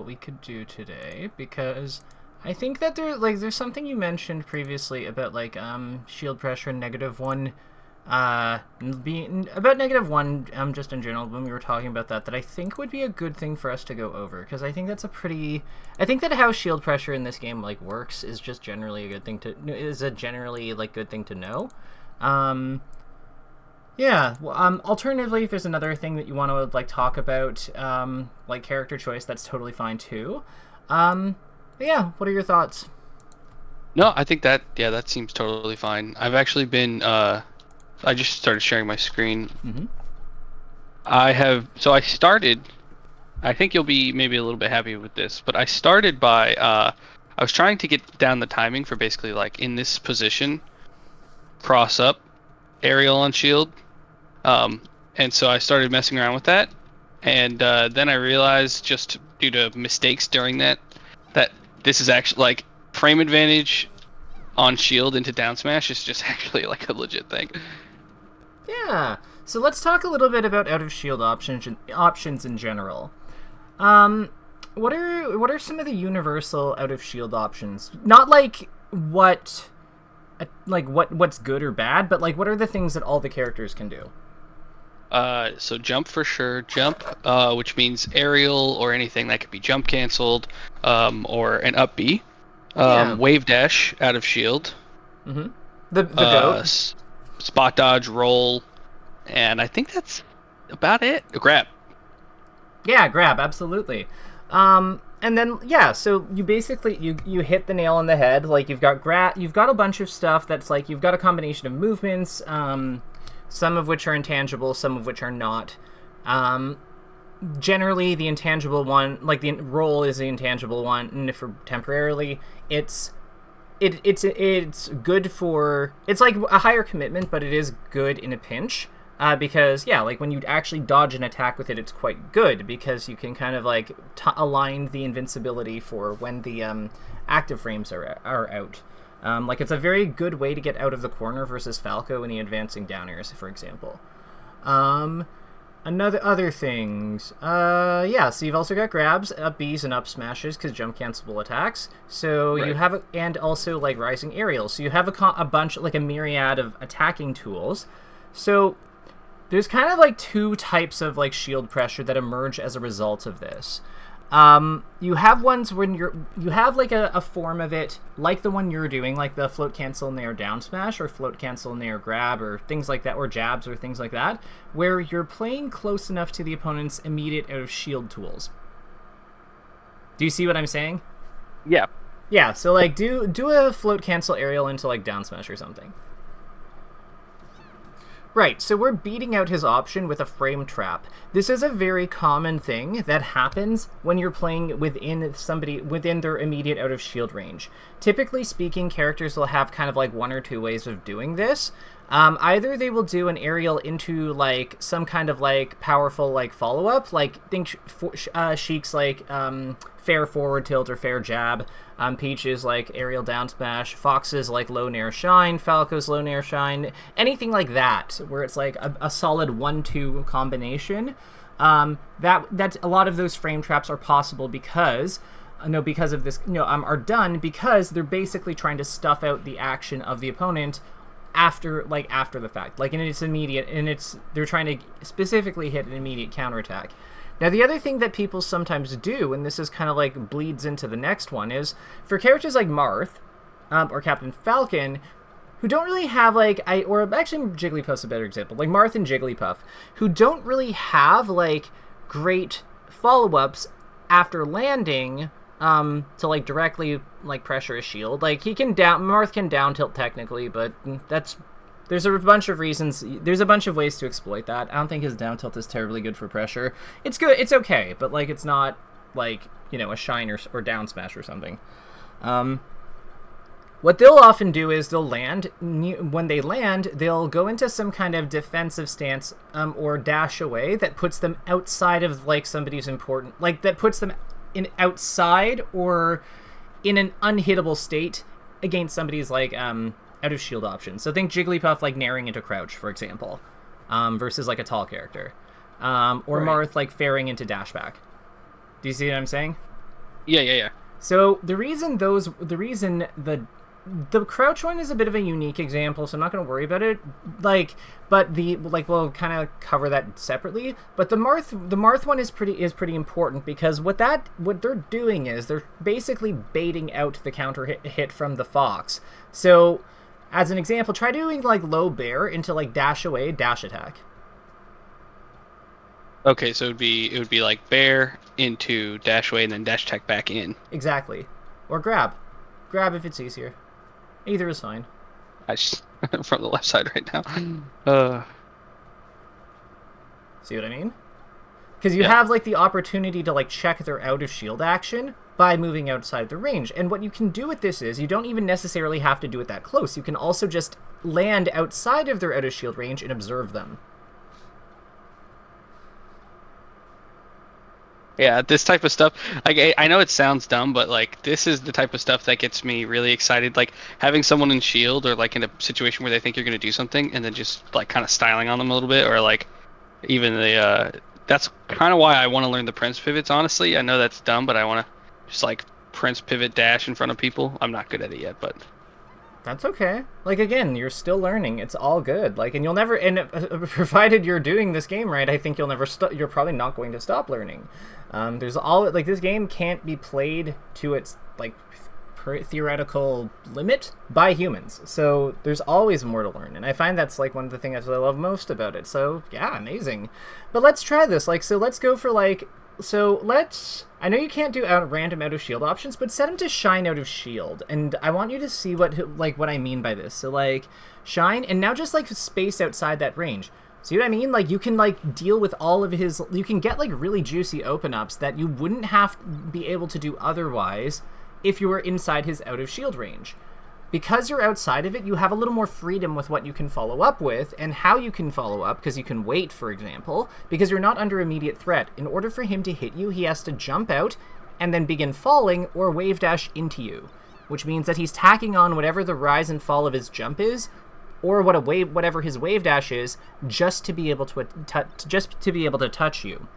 we could do today, because I think that there's something you mentioned previously about shield pressure and -1 being about -1 just in general when we were talking about that I think would be a good thing for us to go over, because I think that's I think that how shield pressure in this game works is just generally a good thing to good thing to know. Yeah. Well, alternatively, if there's another thing that you want to talk about, character choice, that's totally fine too. But yeah, what are your thoughts? No, I think that seems totally fine. I've actually been I just started sharing my screen. Mm-hmm. I started. I think you'll be maybe a little bit happy with this, but I started by I was trying to get down the timing for basically in this position, cross up, aerial on shield. And so I started messing around with that, and then I realized, just due to mistakes during that this is actually frame advantage on shield into down smash is just actually a legit thing. Yeah. So let's talk a little bit about out of shield options in general. What are some of the universal out of shield options? Not what's good or bad, but what are the things that all the characters can do? So jump for sure. Jump, which means aerial or anything that could be jump canceled, or an up B. Wave dash out of shield. Mm-hmm. The goat. Spot dodge, roll, and I think that's about it. Grab. Yeah, grab, absolutely. And then so you basically you hit the nail on the head. You've got a bunch of stuff that's you've got a combination of movements, some of which are intangible, some of which are not. Generally, the intangible one, the roll, is the intangible one, and if temporarily, it's good for, it's a higher commitment, but it is good in a pinch. Because when you actually dodge an attack with it, it's quite good, because you can kind of align the invincibility for when the active frames are out. It's a very good way to get out of the corner versus Falco when he advancing down airs, for example. Other things. So you've also got grabs, up Bs, and up smashes, because jump cancelable attacks. So right. You have, and also rising aerials. So you have a bunch, a myriad of attacking tools. So there's kind of two types of shield pressure that emerge as a result of this. You have ones when you have a form of it like the one you're doing, the float cancel nair down smash, or float cancel nair grab, or things like that, or jabs, or things like that, where you're playing close enough to the opponent's immediate out of shield tools. Do you see what I'm saying? Yeah. Yeah, so do a float cancel aerial into down smash or something. Right, so we're beating out his option with a frame trap. This is a very common thing that happens when you're playing within their immediate out of shield range. Typically speaking, characters will have kind of one or two ways of doing this. Either they will do an aerial into some kind of powerful follow-up, think Sheik's fair forward tilt or fair jab, Peach's aerial down smash, Fox's low nair shine, Falco's low nair shine, anything like that, where it's a solid 1-2 combination. That a lot of those frame traps are possible because of this, are done because they're basically trying to stuff out the action of the opponent after the fact, and it's immediate, and they're trying to specifically hit an immediate counterattack. Now, the other thing that people sometimes do, and this is kind of bleeds into the next one, is for characters like Marth, or Captain Falcon, who don't really have or actually Jigglypuff's a better example, Marth and Jigglypuff, who don't really have great follow-ups after landing, to directly pressure a shield. Marth can down tilt technically, but there's a bunch of reasons. There's a bunch of ways to exploit that. I don't think his down tilt is terribly good for pressure. It's good. It's okay, but it's not a shine or down smash or something. What they'll often do is they'll land. When they land, they'll go into some kind of defensive stance, or dash away that puts them outside of somebody's important, that puts them in outside or in an unhittable state against somebody's out of shield option. So think Jigglypuff nairing into crouch, for example, versus a tall character, or right. Marth faring into dash back. Do you see what I'm saying? Yeah. So the reason the crouch one is a bit of a unique example, so I'm not going to worry about it. We'll kind of cover that separately. But the Marth one is pretty important because what they're doing is they're basically baiting out the counter hit from the fox. So, as an example, try doing like low bear into like dash away, dash attack. Okay, so it would be like bear into dash away and then dash attack back in. Exactly, or grab if it's easier. Either is fine. I just from the left side right now. See what I mean? Because you have like the opportunity to like check their out of shield action by moving outside the range. And what you can do with this is you don't even necessarily have to do it that close. You can also just land outside of their out of shield range and observe them. Yeah, this type of stuff, like, I know it sounds dumb, but like this is the type of stuff that gets me really excited. Like having someone in shield or like in a situation where they think you're going to do something and then just like kind of styling on them a little bit, or like even that's kind of why I want to learn the Prince pivots, honestly. I know that's dumb, but I want to just like Prince pivot dash in front of people. I'm not good at it yet, but that's okay. Like, again, you're still learning. It's all good. Like, and you'll never, and provided you're doing this game right, I think you'll never you're probably not going to stop learning. There's all, like, this game can't be played to its, like, theoretical limit by humans. So there's always more to learn. And I find that's, like, one of the things I love most about it. So, yeah, amazing. But let's try this. Like, so let's go for, like, I know you can't do random out of shield options, but set him to shine out of shield. And I want you to see what I mean by this. So, like, shine, and now just, like, space outside that range. See what I mean? Like, you can, like, deal with all of his... You can get, like, really juicy open-ups that you wouldn't have to be able to do otherwise if you were inside his out-of-shield range. Because you're outside of it, you have a little more freedom with what you can follow up with and how you can follow up, because you can wait, for example, because you're not under immediate threat. In order for him to hit you, he has to jump out and then begin falling or wave dash into you, which means that he's tacking on whatever the rise and fall of his jump is, or whatever his wave dash is, just to be able to touch you.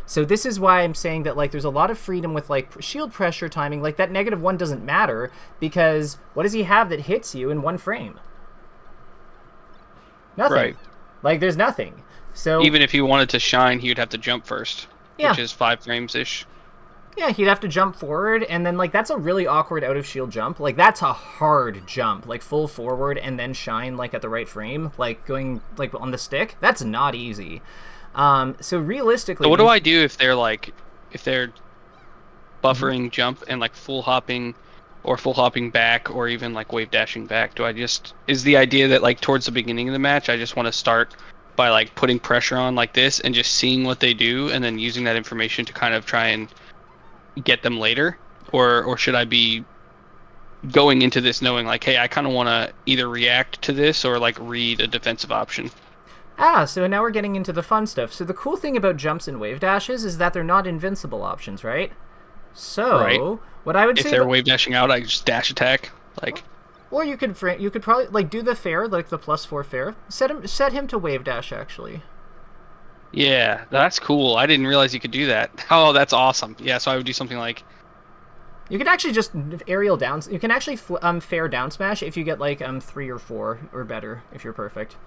So this is why I'm saying that, like, there's a lot of freedom with, like, shield pressure timing. Like, that -1 doesn't matter, because what does he have that hits you in one frame? Nothing. Right. Like, there's nothing. So even if he wanted to shine, he would have to jump first, which is 5 frames-ish. Yeah, he'd have to jump forward, and then, like, that's a really awkward out-of-shield jump. Like, that's a hard jump. Like, full forward and then shine, like, at the right frame. Like, going, like, on the stick. That's not easy. So realistically... So what do I do if they're, like, buffering jump and, like, full hopping back, or even, like, wave dashing back? Is the idea that, like, towards the beginning of the match, I just want to start by, like, putting pressure on like this and just seeing what they do and then using that information to kind of try and get them later? Or should I be going into this knowing, like, hey, I kind of want to either react to this or, like, read a defensive option? So now we're getting into the fun stuff. So the cool thing about jumps and wave dashes is that they're not invincible options, right? So, What I would say... If they're wave dashing out, I just dash attack, like... Or you could probably, like, do the fair, like the +4 fair. Set him to wave dash, actually. Yeah, that's cool. I didn't realize you could do that. Oh, that's awesome. Yeah, so I would do something like... You can actually just aerial downs... You can actually fair down smash if you get, like, 3 or 4 or better, if you're perfect.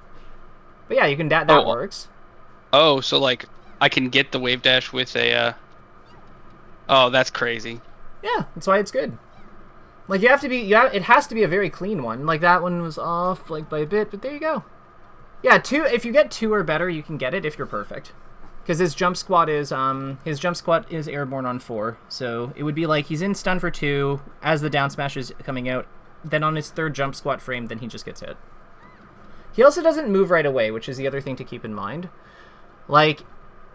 But yeah, you can... That works. Oh, so, like, I can get the wave dash with a... Oh, that's crazy. Yeah, that's why it's good. Like, you have to be... it has to be a very clean one. Like, that one was off, like, by a bit, but there you go. Yeah, 2... If you get 2 or better, you can get it if you're perfect. Because his jump squat is airborne on 4. So it would be like he's in stun for 2 as the down smash is coming out. Then on his 3rd jump squat frame, then he just gets hit. He also doesn't move right away, which is the other thing to keep in mind. Like,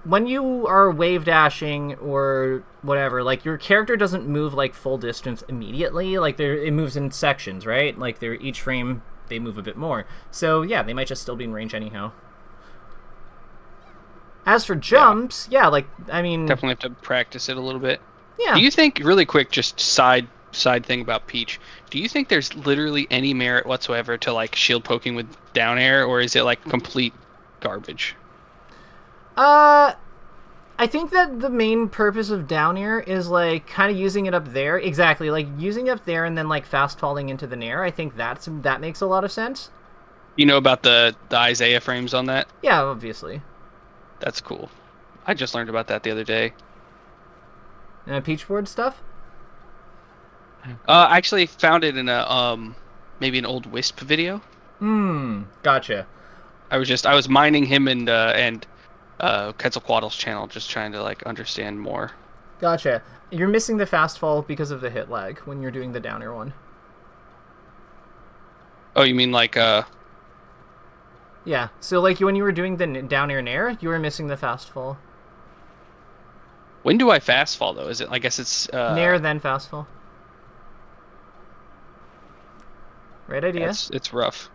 when you are wave dashing or whatever, like, your character doesn't move, like, full distance immediately. Like, it moves in sections, right? Like, each frame, they move a bit more. So, yeah, they might just still be in range anyhow. As for jumps, yeah, like, I mean... Definitely have to practice it a little bit. Yeah. Do you think, really quick, just side thing about Peach, do you think there's literally any merit whatsoever to, like, shield poking with down air, or is it, like, complete garbage? I I think that the main purpose of down air is like kind of using it up there. Exactly, like using it up there and then like fast falling into the nair. I think that makes a lot of sense. You know about the Isaiah frames on that? Yeah, obviously. That's cool. I just learned about that the other day. Peachboard stuff? I actually found it in a maybe an old Wisp video. Gotcha. I was mining him and Quetzalcoatl's channel, just trying to like understand more. Gotcha. You're missing the fast fall because of the hit lag when you're doing the down air one. Oh, you mean like Yeah. So like when you were doing the down air nair, you were missing the fast fall. When do I fast fall though? Is it? I guess it's nair then fast fall. Right idea. It's rough.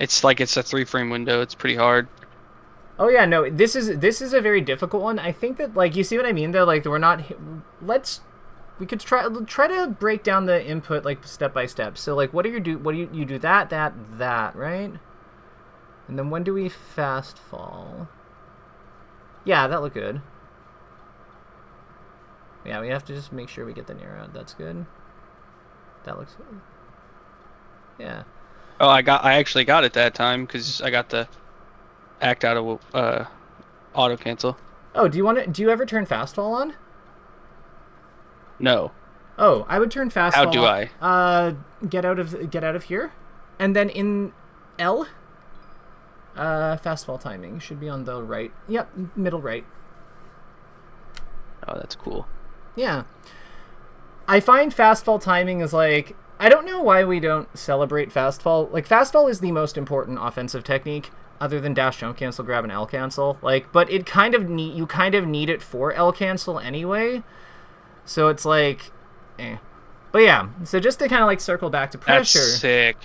It's like it's a 3-frame window. It's pretty hard. Oh yeah, no. This is a very difficult one. I think that like you see what I mean though. Like we're not. We could try to break down the input like step by step. So like what do you do that right? And then when do we fast fall? Yeah, that looked good. Yeah, we have to just make sure we get the nair out. That's good. That looks good. Yeah. Oh, I actually got it that time because I got the act out of auto cancel. Oh, do you ever turn fast fall on? No. Oh, I would turn fast fall. How do I? Get out of here, and then in L. Fast fall timing should be on the right. Yep, middle right. Oh, that's cool. Yeah. I find fast fall timing is like, I don't know why we don't celebrate fast fall. Like, fast fall is the most important offensive technique other than dash, jump cancel, grab, and L cancel. Like, but you kind of need it for L cancel anyway. So it's like, But yeah, so just to kind of like circle back to pressure. That's sick.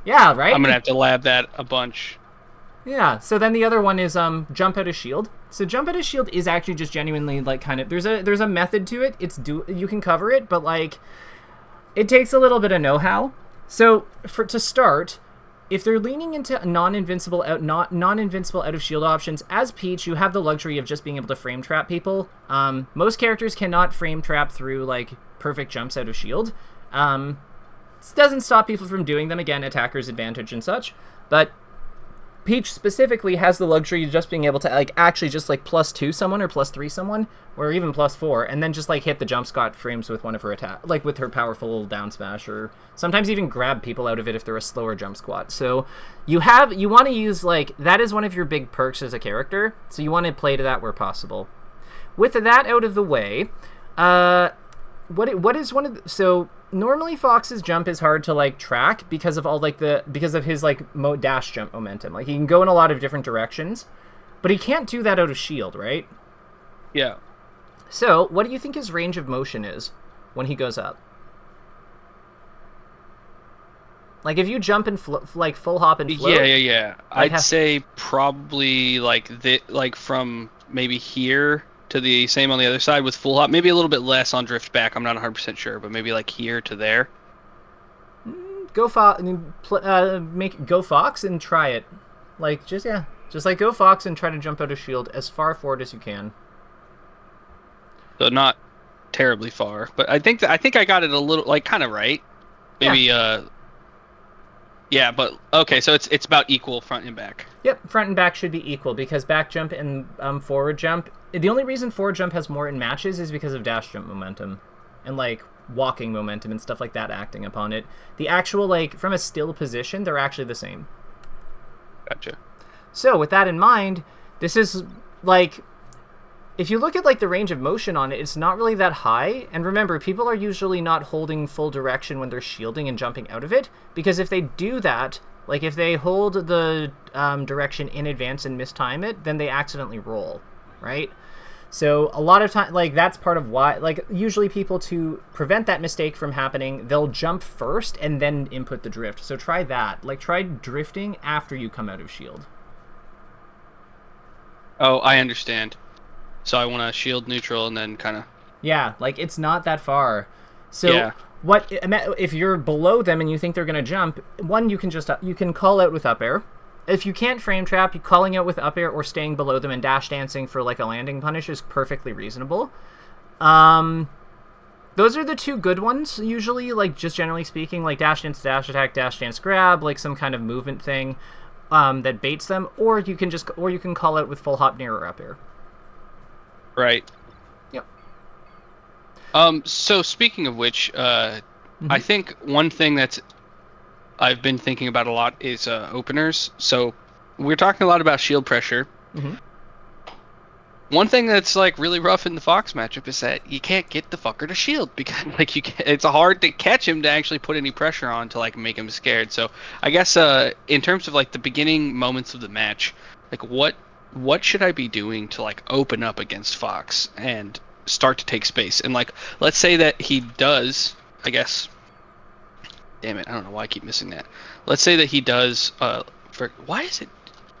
Yeah, right? I'm going to have to lab that a bunch. Yeah, so then the other one is jump out of shield. So jump out of shield is actually just genuinely like kind of there's a method to it. You can cover it, but like it takes a little bit of know-how. So to start, if they're leaning into non-invincible out of shield options, as Peach, you have the luxury of just being able to frame trap people. Most characters cannot frame trap through like perfect jumps out of shield. This doesn't stop people from doing them, again, attacker's advantage and such, but Peach specifically has the luxury of just being able to like actually just like +2 someone or +3 someone or even +4 and then just like hit the jump scot frames with one of her attack, like with her powerful down smash, or sometimes even grab people out of it if they're a slower jump squat. So you want to use like that is one of your big perks as a character, so you want to play to that where possible. With that out of the way, what is one of so normally Fox's jump is hard to like track because of his like dash jump momentum. Like he can go in a lot of different directions, but he can't do that out of shield, right? Yeah. So what do you think his range of motion is when he goes up? Like if you jump and like full hop and float. Yeah. I'd say probably like from maybe here to the same on the other side with full hop, maybe a little bit less on drift back. I'm not 100% sure, but maybe like here to there. Go Fox and try it. Like just like go Fox and try to jump out of shield as far forward as you can. So not terribly far, but I think I got it a little like kind of right. Maybe yeah, but okay, so it's about equal front and back. Yep, front and back should be equal because back jump and forward jump. The only reason forward jump has more in matches is because of dash jump momentum and like walking momentum and stuff like that acting upon it. The actual like from a still position, they're actually the same. Gotcha. So with that in mind, this is like if you look at like the range of motion on it, it's not really that high. And remember, people are usually not holding full direction when they're shielding and jumping out of it, because if they do that, like if they hold the direction in advance and mistime it, then they accidentally roll, right? So a lot of time, like that's part of why, like usually people, to prevent that mistake from happening, they'll jump first and then input the drift. So try that, like try drifting after you come out of shield. Oh, I understand. So I want to shield neutral and then kind of... Yeah, like it's not that far. So yeah. If you're below them and you think they're going to jump, one, you can call out with up air. If you can't frame trap, you calling out with up air or staying below them and dash dancing for like a landing punish is perfectly reasonable. Those are the two good ones, usually, like, just generally speaking, like dash dance, dash attack, dash dance, grab, like some kind of movement thing that baits them, or you can call out with full hop, near, or up air. Right. Yep. So speaking of which, I think one thing I've been thinking about a lot is openers. So we're talking a lot about shield pressure. One thing that's like really rough in the Fox matchup is that you can't get the fucker to shield because like it's hard to catch him to actually put any pressure on to like make him scared. So I guess in terms of like the beginning moments of the match, like what should I be doing to like open up against Fox and start to take space? And like let's say that he does, I guess. Damn it, I don't know why I keep missing that. Let's say that he does why is it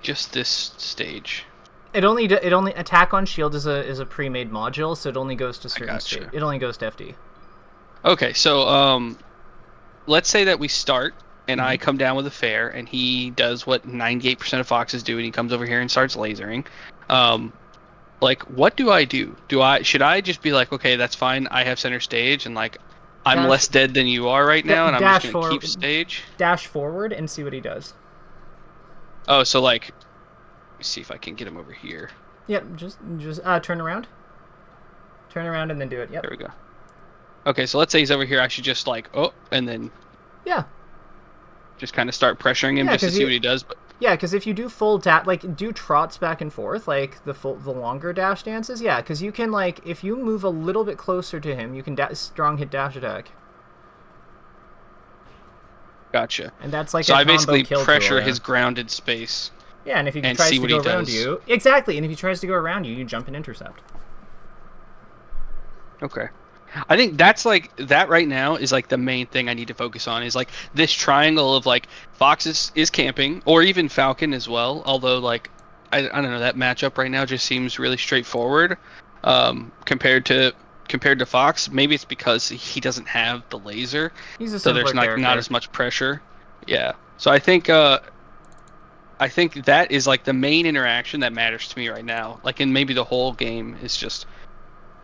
just this stage? It only attack on shield is a pre-made module, so it only goes to certain state. It only goes to FD. Okay, so let's say that we start and I come down with a fair and he does what 98% of foxes do and he comes over here and starts lasering. Like what do I do? Should I just be like, okay, that's fine, I have center stage and like I'm less dead than you are right now and I'm just gonna keep stage? Dash forward and see what he does. Oh, so like see if I can get him over here. Yep, just turn around. Turn around and then do it. Yep. There we go. Okay, so let's say he's over here. I should just like, and then just kind of start pressuring him just to see what he does. But yeah, because if you do full do trots back and forth, like the longer dash dances, yeah, because you can like if you move a little bit closer to him, you can strong hit dash attack. Gotcha. And that's like so a I basically kill pressure tool, his grounded space. Yeah, and if he tries to go around you... Exactly, and if he tries to go around you, you jump and intercept. Okay. I think that's like... That right now is like the main thing I need to focus on is like this triangle of like Fox is camping, or even Falcon as well, although like... I don't know, that matchup right now just seems really straightforward compared to Fox. Maybe it's because he doesn't have the laser, so there's not as much pressure. Yeah. So I think that is like the main interaction that matters to me right now. Like in maybe the whole game is just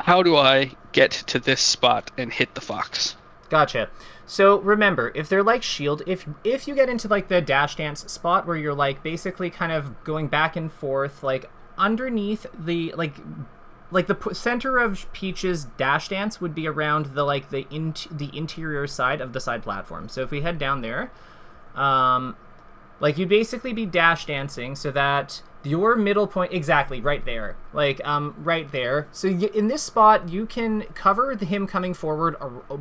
how do I get to this spot and hit the Fox? Gotcha. So remember, if they're like shield, if you get into like the dash dance spot where you're like basically kind of going back and forth, like underneath the like the center of Peach's dash dance would be around the interior side of the side platform. So if we head down there, like you'd basically be dash dancing so that your middle point, exactly right there, like right there. So in this spot, you can cover him coming forward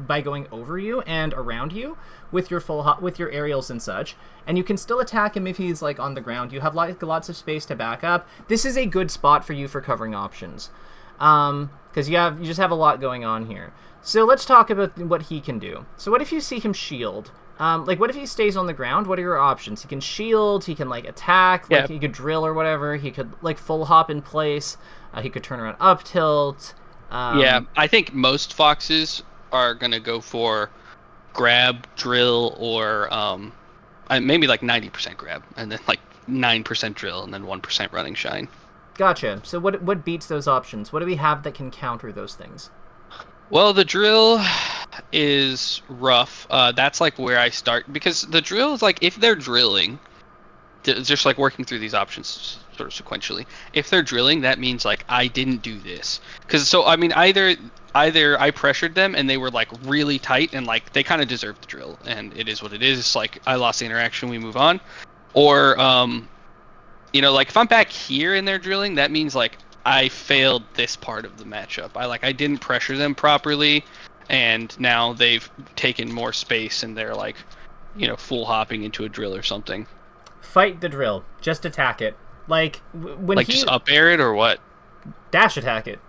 by going over you and around you with your with your aerials and such, and you can still attack him if he's like on the ground. You have like lots of space to back up. This is a good spot for you for covering options, because you just have a lot going on here. So let's talk about what he can do. So what if you see him shield? Like, what if he stays on the ground? What are your options? He can shield, he can, like, attack, like, he could drill or whatever, he could, like, full hop in place, he could turn around up tilt. Yeah, I think most Foxes are going to go for grab, drill, or maybe, like, 90% grab, and then, like, 9% drill, and then 1% running shine. Gotcha. So what beats those options? What do we have that can counter those things? Well, the drill is rough. That's like where I start because the drill is like if they're drilling, just like working through these options sort of sequentially. If they're drilling, that means like I didn't do this because so I mean either I pressured them and they were like really tight and like they kind of deserve the drill and it is what it is. It's like I lost the interaction, we move on, or you know like if I'm back here and they're drilling, that means like I failed this part of the matchup. I didn't pressure them properly, and now they've taken more space and they're like, you know, full hopping into a drill or something. Fight the drill. Just attack it. Like when just up air it or what? Dash attack it.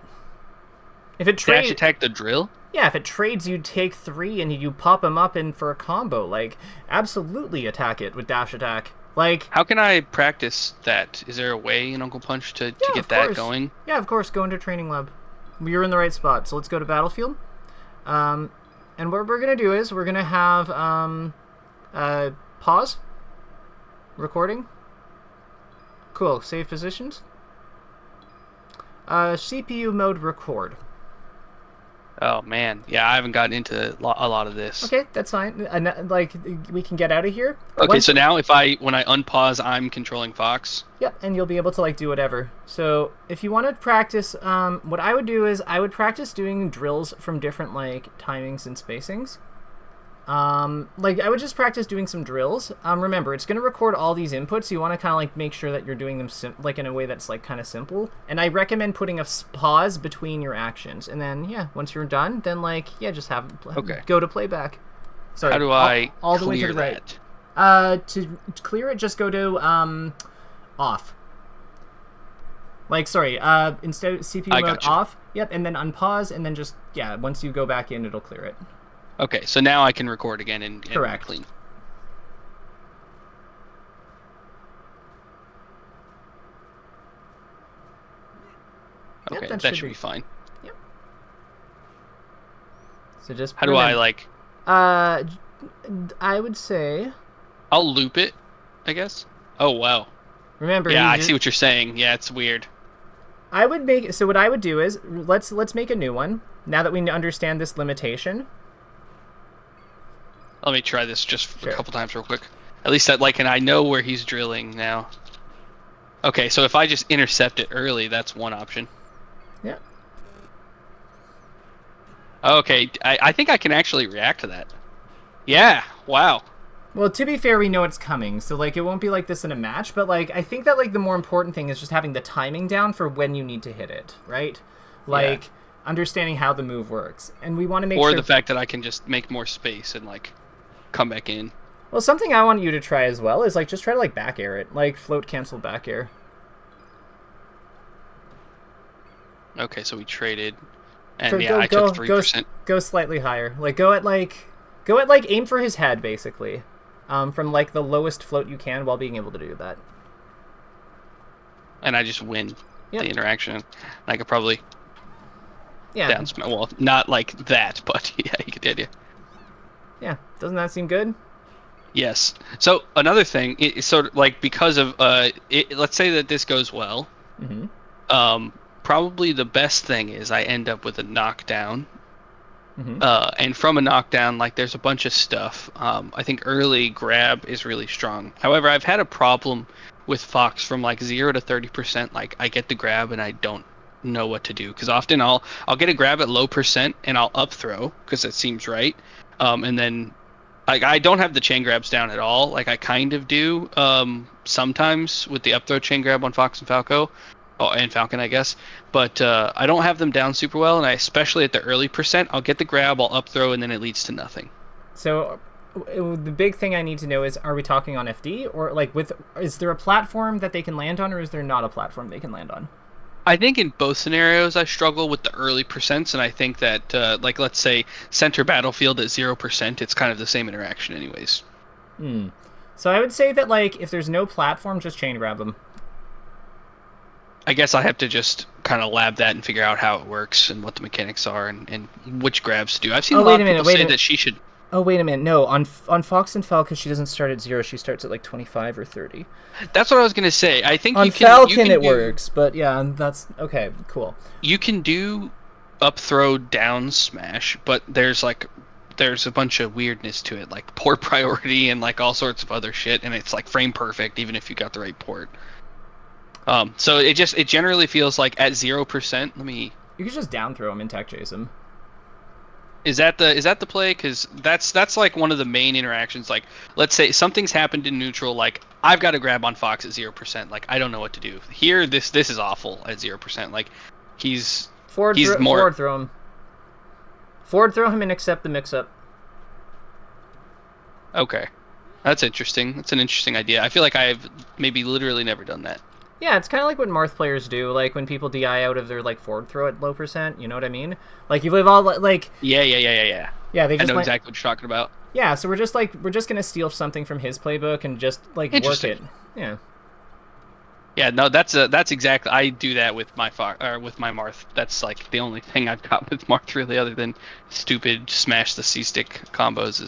If it dash attack the drill? Yeah, if it trades, you take 3 and you pop them up in for a combo. Like absolutely attack it with dash attack. Like, how can I practice that? Is there a way in Uncle Punch to get that going? Yeah, of course. Go into training lab. You're in the right spot. So let's go to battlefield. And what we're gonna do is we're gonna have pause recording. Cool. Save positions. CPU mode record. Oh man, yeah, I haven't gotten into a lot of this. Okay, that's fine. Like, we can get out of here. Okay, so now when I unpause, I'm controlling Fox. Yep, and you'll be able to like do whatever. So if you want to practice, what I would do is I would practice doing drills from different like timings and spacings. Like I would just practice doing some drills. Remember, it's going to record all these inputs, so you want to kind of like make sure that you're doing them like in a way that's like kind of simple. And I recommend putting a pause between your actions, and then yeah, once you're done, then like yeah, just go to playback. Sorry, how do I all the way to the right? To clear it, just go to off. Like sorry, instead of CPU mode off. Yep, and then unpause, and then just yeah, once you go back in, it'll clear it. Okay, so now I can record again and correct. Clean. Okay, yep, that should be fine. Yep. So just how do I like? I would say. I'll loop it, I guess. Oh wow. Remember. Yeah, I see what you're saying. Yeah, it's weird. I would make so. What I would do is let's make a new one now that we understand this limitation. Let me try this just a couple times real quick. At least and I know where he's drilling now. Okay, so if I just intercept it early, that's one option. Yeah. Okay, I think I can actually react to that. Yeah, wow. Well, to be fair, we know it's coming, so like it won't be like this in a match, but like I think that like the more important thing is just having the timing down for when you need to hit it, right? Like understanding how the move works. And we want to make sure the fact that I can just make more space and like come back in. Well, something I want you to try as well is like just try to like back air it, like float cancel back air. Okay, so we traded, and I took 3%. Go slightly higher. Like go at aim for his head basically, from like the lowest float you can while being able to do that. And I just win the interaction. I could probably down smash. Well, not like that, but yeah, you get the idea. Yeah, doesn't that seem good? Yes. So another thing, it's sort of like because of let's say that this goes well. Mm-hmm. Probably the best thing is I end up with a knockdown. Mm-hmm. And from a knockdown, like there's a bunch of stuff. I think early grab is really strong. However, I've had a problem with Fox from like 0 to 30%. Like I get the grab and I don't know what to do because often I'll get a grab at low percent and I'll up throw because it seems right. And then like I don't have the chain grabs down at all. Like I kind of do sometimes with the up throw chain grab on Fox and Falco. Oh, and Falcon, I guess. But I don't have them down super well, and I especially at the early percent, I'll get the grab, I'll up throw, and then it leads to nothing. So the big thing I need to know is, are we talking on FD? Or like is there a platform that they can land on, or is there not a platform they can land on? I think in both scenarios I struggle with the early percents, and I think that, like let's say, center battlefield at 0%, it's kind of the same interaction anyways. So I would say that like if there's no platform, just chain grab them. I guess I have to just kind of lab that and figure out how it works and what the mechanics are and which grabs to do. I've seen a lot of people say that she should... Oh, wait a minute. No, on Fox and Falcon, she doesn't start at 0. She starts at like 25 or 30. That's what I was going to say. I think on Falcon it works, but yeah, that's... Okay, cool. You can do up throw down smash, but there's a bunch of weirdness to it, like port priority and like all sorts of other shit, and it's like frame perfect even if you got the right port. So it generally feels like at 0%. You could just down throw him and tech chase him. Is that the play? Because that's like one of the main interactions. Like let's say something's happened in neutral. Like I've got to grab on Fox at 0%. Like I don't know what to do here. This is awful at 0%. Like he's forward throw him. Forward throw him and accept the mix up. Okay, that's interesting. That's an interesting idea. I feel like I've maybe literally never done that. Yeah, it's kind of like what Marth players do, like when people DI out of their like forward throw at low percent. You know what I mean? Like you live all like. Yeah. Yeah, they just I know exactly what you're talking about. Yeah, so we're just gonna steal something from his playbook and just like work it. Yeah. Yeah, no, that's exactly. I do that with my Marth. That's like the only thing I've got with Marth really, other than stupid smash the C stick combos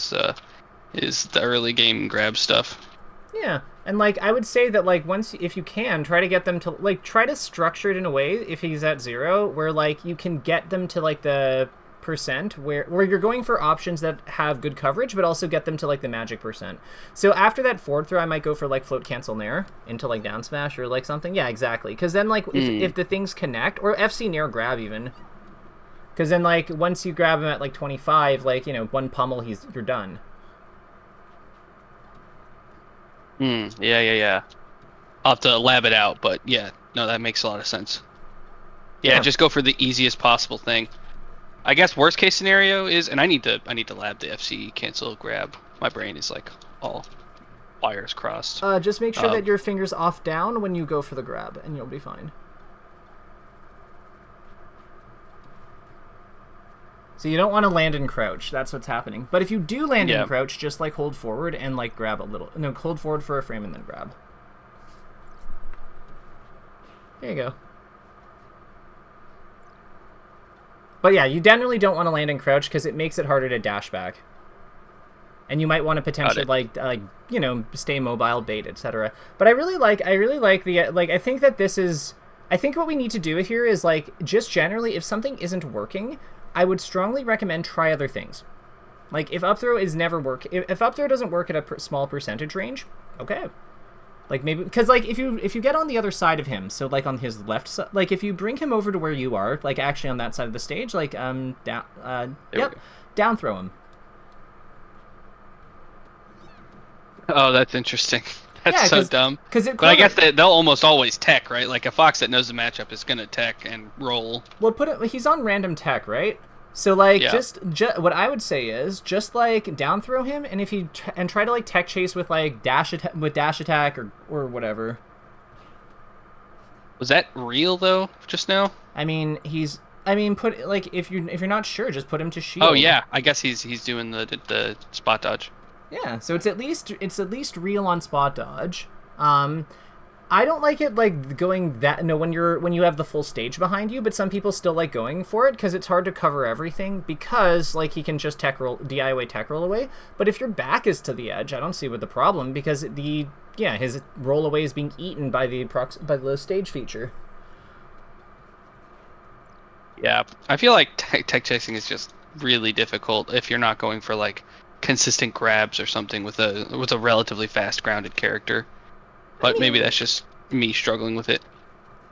is the early game grab stuff. Yeah, And, like, I would say that, like, once, if you can, try to get them to, like, try to structure it in a way, if he's at 0, where, like, you can get them to, like, the percent, where you're going for options that have good coverage, but also get them to, like, the magic percent. So after that forward throw, I might go for, like, float cancel nair into, like, down smash or, like, something. Yeah, exactly. Because then, like, if the things connect, or FC nair grab, even. Because then, like, once you grab him at, like, 25, like, you know, one pummel, you're done. Yeah. I'll have to lab it out, but yeah, no, that makes a lot of sense. Yeah, just go for the easiest possible thing. I guess worst case scenario is, and I need to lab the FC cancel grab. My brain is like all wires crossed. Just make sure that your finger's off down when you go for the grab, and you'll be fine. So you don't want to land and crouch. That's what's happening. But if you do land and crouch, just, like, hold forward and, like, grab a little. No, hold forward for a frame and then grab. There you go. But yeah, you generally don't want to land and crouch because it makes it harder to dash back. And you might want to potentially, like, you know, stay mobile, bait, etc. But I really like the, like, I think that this is, I think what we need to do here is, like, just generally, if something isn't working, I would strongly recommend try other things. Like, if up throw if up throw doesn't work at a small percentage range, okay. Like, maybe, because, like, if you get on the other side of him, so, like, on his left side, like, if you bring him over to where you are, like, actually on that side of the stage, like, down throw him. Oh, that's interesting. That's so dumb. But I guess they'll almost always tech, right? Like, a fox that knows the matchup is gonna tech and roll. Well, he's on random tech, right? So, like, just what I would say is just, like, down throw him, and if you try to, like, tech chase with, like, dash attack or whatever. Was that real though? Just now? I mean, put, like, if you're not sure, just put him to shield. Oh yeah, I guess he's doing the spot dodge. Yeah, so it's at least real on spot dodge. I don't like it, like, going that, no, when you have the full stage behind you, but some people still like going for it because it's hard to cover everything because, like, he can just DIY tech roll away. But if your back is to the edge, I don't see what the problem, because his roll away is being eaten by the stage feature. Yeah, I feel like tech chasing is just really difficult if you're not going for, like, consistent grabs or something with a relatively fast grounded character. But maybe that's just me struggling with it.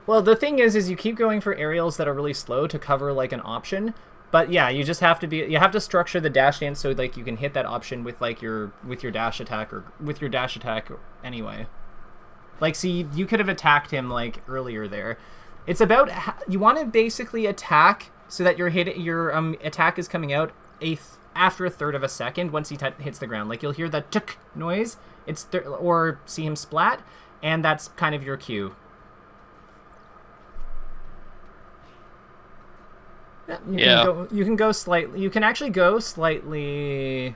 Well, the thing is you keep going for aerials that are really slow to cover, like, an option. But yeah, you just have to structure the dash dance so, like, you can hit that option with, like, your dash attack anyway. Like, see, you could have attacked him, like, earlier there. It's about you want to basically attack so that your attack is coming out after a third of a second once he hits the ground. Like, you'll hear that tuk noise, or see him splat, and that's kind of your cue. You can go slightly. You can actually go slightly.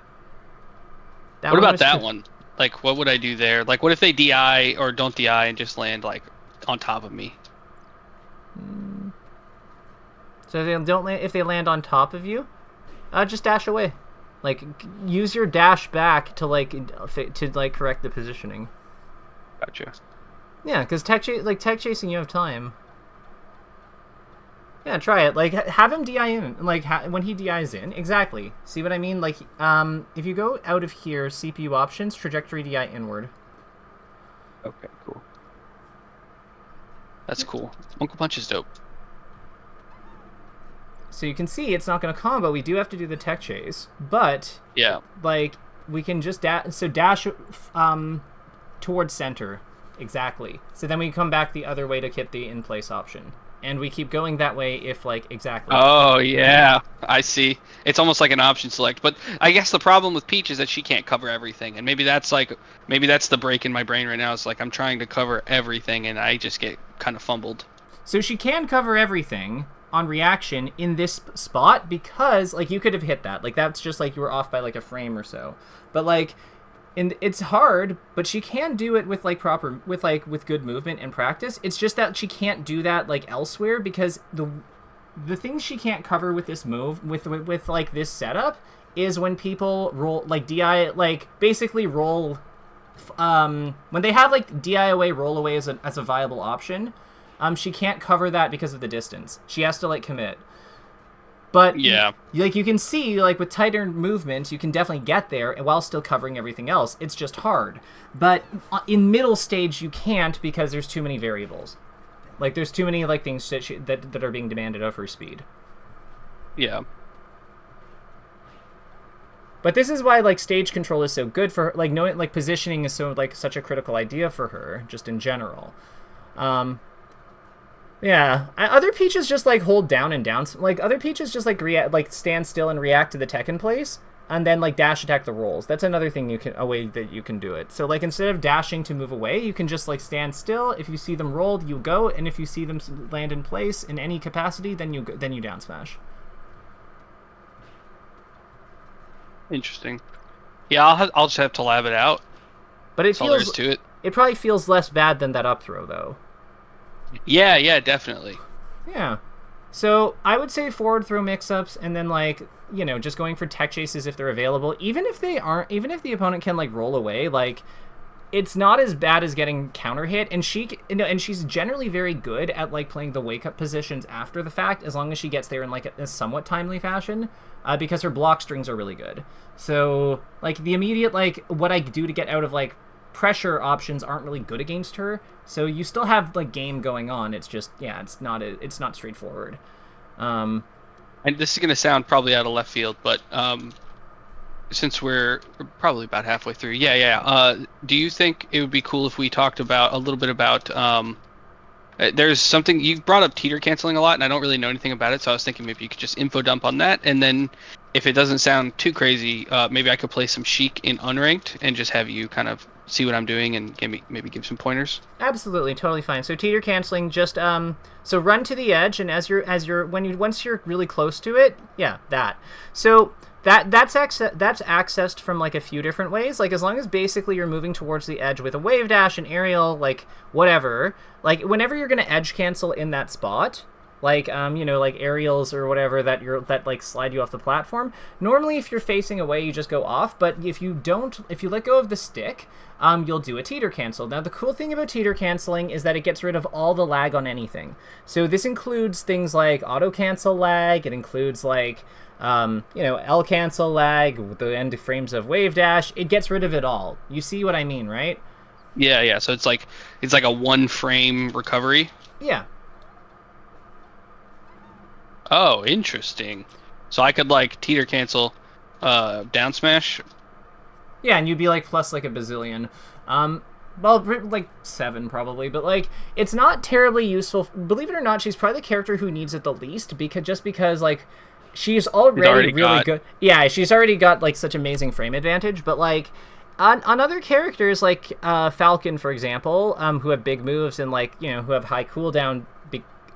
What about that one? Like, what would I do there? Like, what if they DI or don't DI and just land, like, on top of me? So if they land on top of you, just dash away. Like, use your dash back to correct the positioning. Gotcha. Yeah, because tech chasing, you have time. Yeah, try it. Like, have him DI in. Like, when he DIs in, exactly. See what I mean? Like, if you go out of here, CPU options, trajectory DI inward. Okay, cool. That's cool. Uncle Punch is dope. So you can see it's not going to combo. We do have to do the tech chase, but yeah, like, we can just dash towards center, exactly. So then we come back the other way to hit the in place option, and we keep going that way if, like, exactly. Oh yeah, I see. It's almost like an option select, but I guess the problem with Peach is that she can't cover everything, and maybe that's the break in my brain right now. It's like I'm trying to cover everything, and I just get kind of fumbled. So she can cover everything on reaction in this spot because, like, you could have hit that. Like, that's just, like, you were off by, like, a frame or so. But, like, it's hard, but she can do it with, like, with good movement and practice. It's just that she can't do that, like, elsewhere, because the things she can't cover with this move, with like, this setup, is when people roll, like, DI, like, basically roll when they have like DIOA rollaway as a viable option, she can't cover that because of the distance. She has to like commit. But yeah, like you can see, like with tighter movements, you can definitely get there while still covering everything else. It's just hard. But in middle stage, you can't because there's too many variables. Like there's too many like things that are being demanded of her speed. yeah. But this is why like stage control is so good for her. Like knowing like positioning is so like such a critical idea for her just in general. Yeah, other Peaches just like hold down and down. Like other Peaches just like stand still and react to the tech in place, and then like dash attack the rolls. That's another thing a way that you can do it. So like instead of dashing to move away, you can just like stand still. If you see them rolled, you go, and if you see them land in place in any capacity, then you down smash. Interesting. Yeah, I'll just have to lab it out. But it That's all there is feels to it. it probably feels less bad than that up throw though. Yeah, definitely. Yeah. So I would say forward throw mix-ups, and then like, you know, just going for tech chases if they're available. Even if the opponent can like roll away, like it's not as bad as getting counter hit, and she's generally very good at like playing the wake up positions after the fact, as long as she gets there in like a somewhat timely fashion, because her block strings are really good. So like the immediate like what I do to get out of like pressure options aren't really good against her, so you still have like game going on. It's just it's not straightforward. And this is gonna sound probably out of left field, but since we're probably about halfway through, do you think it would be cool if we talked about a little bit about there's something you brought up, teeter canceling a lot, and I don't really know anything about it, so I was thinking maybe you could just info dump on that, and then if it doesn't sound too crazy, maybe I could play some Sheik in unranked and just have you kind of see what I'm doing and maybe give some pointers. Absolutely, totally fine. So teeter canceling, just so run to the edge, and once you're really close to it, that. So that's accessed from like a few different ways. Like as long as basically you're moving towards the edge with a wave dash, an aerial, like whatever. Like whenever you're gonna edge cancel in that spot, like like aerials or whatever that like slide you off the platform. Normally, if you're facing away, you just go off. But if you let go of the stick, you'll do a teeter cancel. Now, the cool thing about teeter canceling is that it gets rid of all the lag on anything. So this includes things like auto cancel lag. It includes like L cancel lag, the end frames of wave dash. It gets rid of it all. You see what I mean, right? Yeah. So it's like a 1 frame recovery. Yeah. Oh, interesting. So I could like teeter cancel down smash. Yeah, and you'd be like plus like a bazillion. Well, like 7 probably, but like it's not terribly useful. Believe it or not, she's probably the character who needs it the least because like she's already really good. Yeah, she's already got like such amazing frame advantage, but like on other characters like Falcon, for example, who have big moves and like, who have high cooldown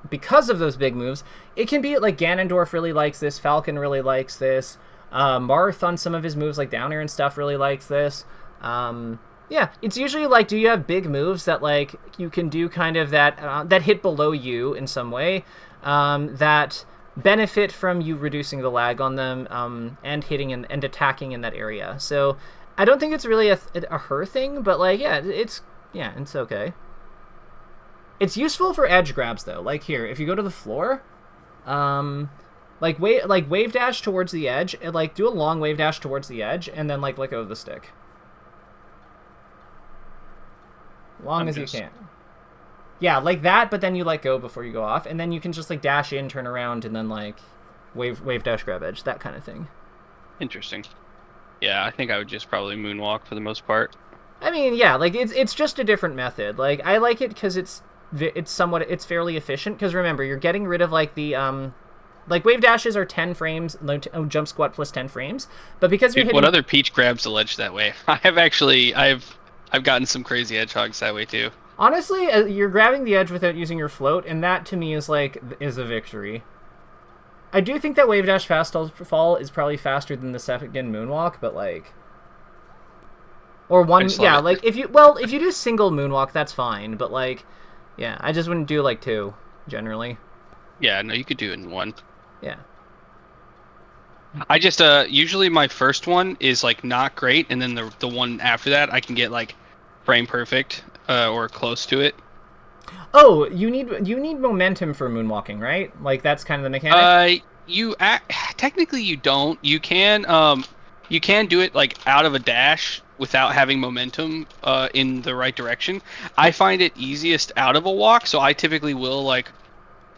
because of those big moves, it can be like Ganondorf really likes this, Falcon really likes this, Marth on some of his moves like down air and stuff really likes this. Yeah, it's usually like, do you have big moves that like you can do kind of that hit below you in some way, that benefit from you reducing the lag on them, and hitting and attacking in that area. So I don't think it's really a her thing, but like it's okay. It's useful for edge grabs though. Like here, if you go to the floor, like wave dash towards the edge, and like do a long wave dash towards the edge, and then like let go of the stick. Long as you can. Yeah, like that, but then you let go before you go off, and then you can just like dash in, turn around, and then like wave dash grab edge, that kind of thing. Interesting. Yeah, I think I would just probably moonwalk for the most part. I mean, yeah, like it's just a different method. Like I like it because it's fairly efficient. Because remember, you're getting rid of like the like wave dashes are 10 frames, jump squat plus 10 frames. But because you're hitting... What other Peach grabs the ledge that way? I've gotten some crazy edge hogs that way too. Honestly, you're grabbing the edge without using your float, and that to me is a victory. I do think that wave dash fast fall is probably faster than the second moonwalk, but like, or one, yeah, like if you do single moonwalk, that's fine, but like, yeah, I just wouldn't do like 2 generally. Yeah, no, you could do it in 1. Yeah. I just usually my first one is like not great, and then the one after that I can get like frame perfect or close to it. Oh, you need momentum for moonwalking, right? Like that's kind of the mechanic. Technically you don't. You can do it like out of a dash without having momentum in the right direction. I find it easiest out of a walk, so I typically will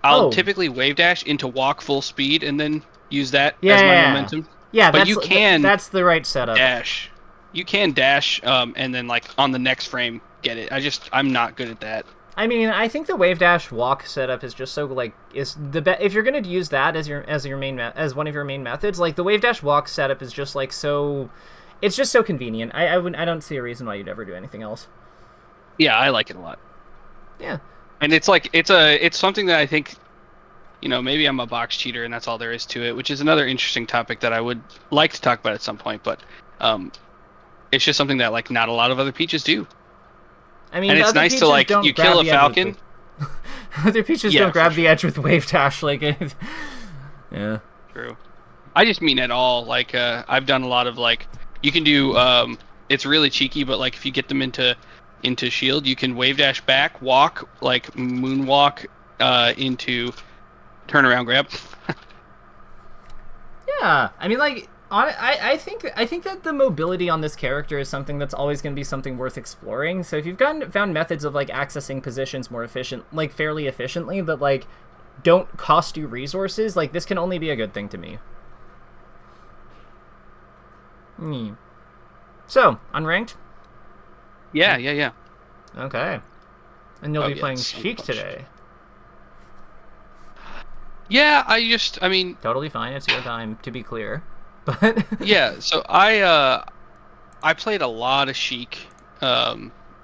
I'll Oh, typically wave dash into walk full speed and then use that yeah, as my yeah, yeah. momentum. Yeah, But you can that's the right setup. dash. You can dash and then like on the next frame get it. I'm not good at that. I mean, I think the wave dash walk setup is just so like is the if you're gonna use that as your main as one of your main methods, like the wave dash walk setup is just like so, it's just so convenient. I don't see a reason why you'd ever do anything else. Yeah, I like it a lot. Yeah. And it's like it's something that I think, maybe I'm a box cheater and that's all there is to it, which is another interesting topic that I would like to talk about at some point, but it's just something that like not a lot of other peaches do. I mean, And it's nice to like you kill a falcon. Other peaches don't grab the edge with wave dash like yeah. True. I just mean at all. Like I've done a lot of like you can do it's really cheeky, but like if you get them into shield, you can wave dash back, walk, like moonwalk into turnaround grab. Yeah, I mean, like, I think that the mobility on this character is something that's always going to be something worth exploring. So if you've found methods of like accessing positions more fairly efficiently, that like don't cost you resources, like this can only be a good thing to me. So unranked. Yeah. Okay, and you'll be playing Sheik today. Yeah, I mean... Totally fine, it's your time, to be clear. But... yeah, so I played a lot of Sheik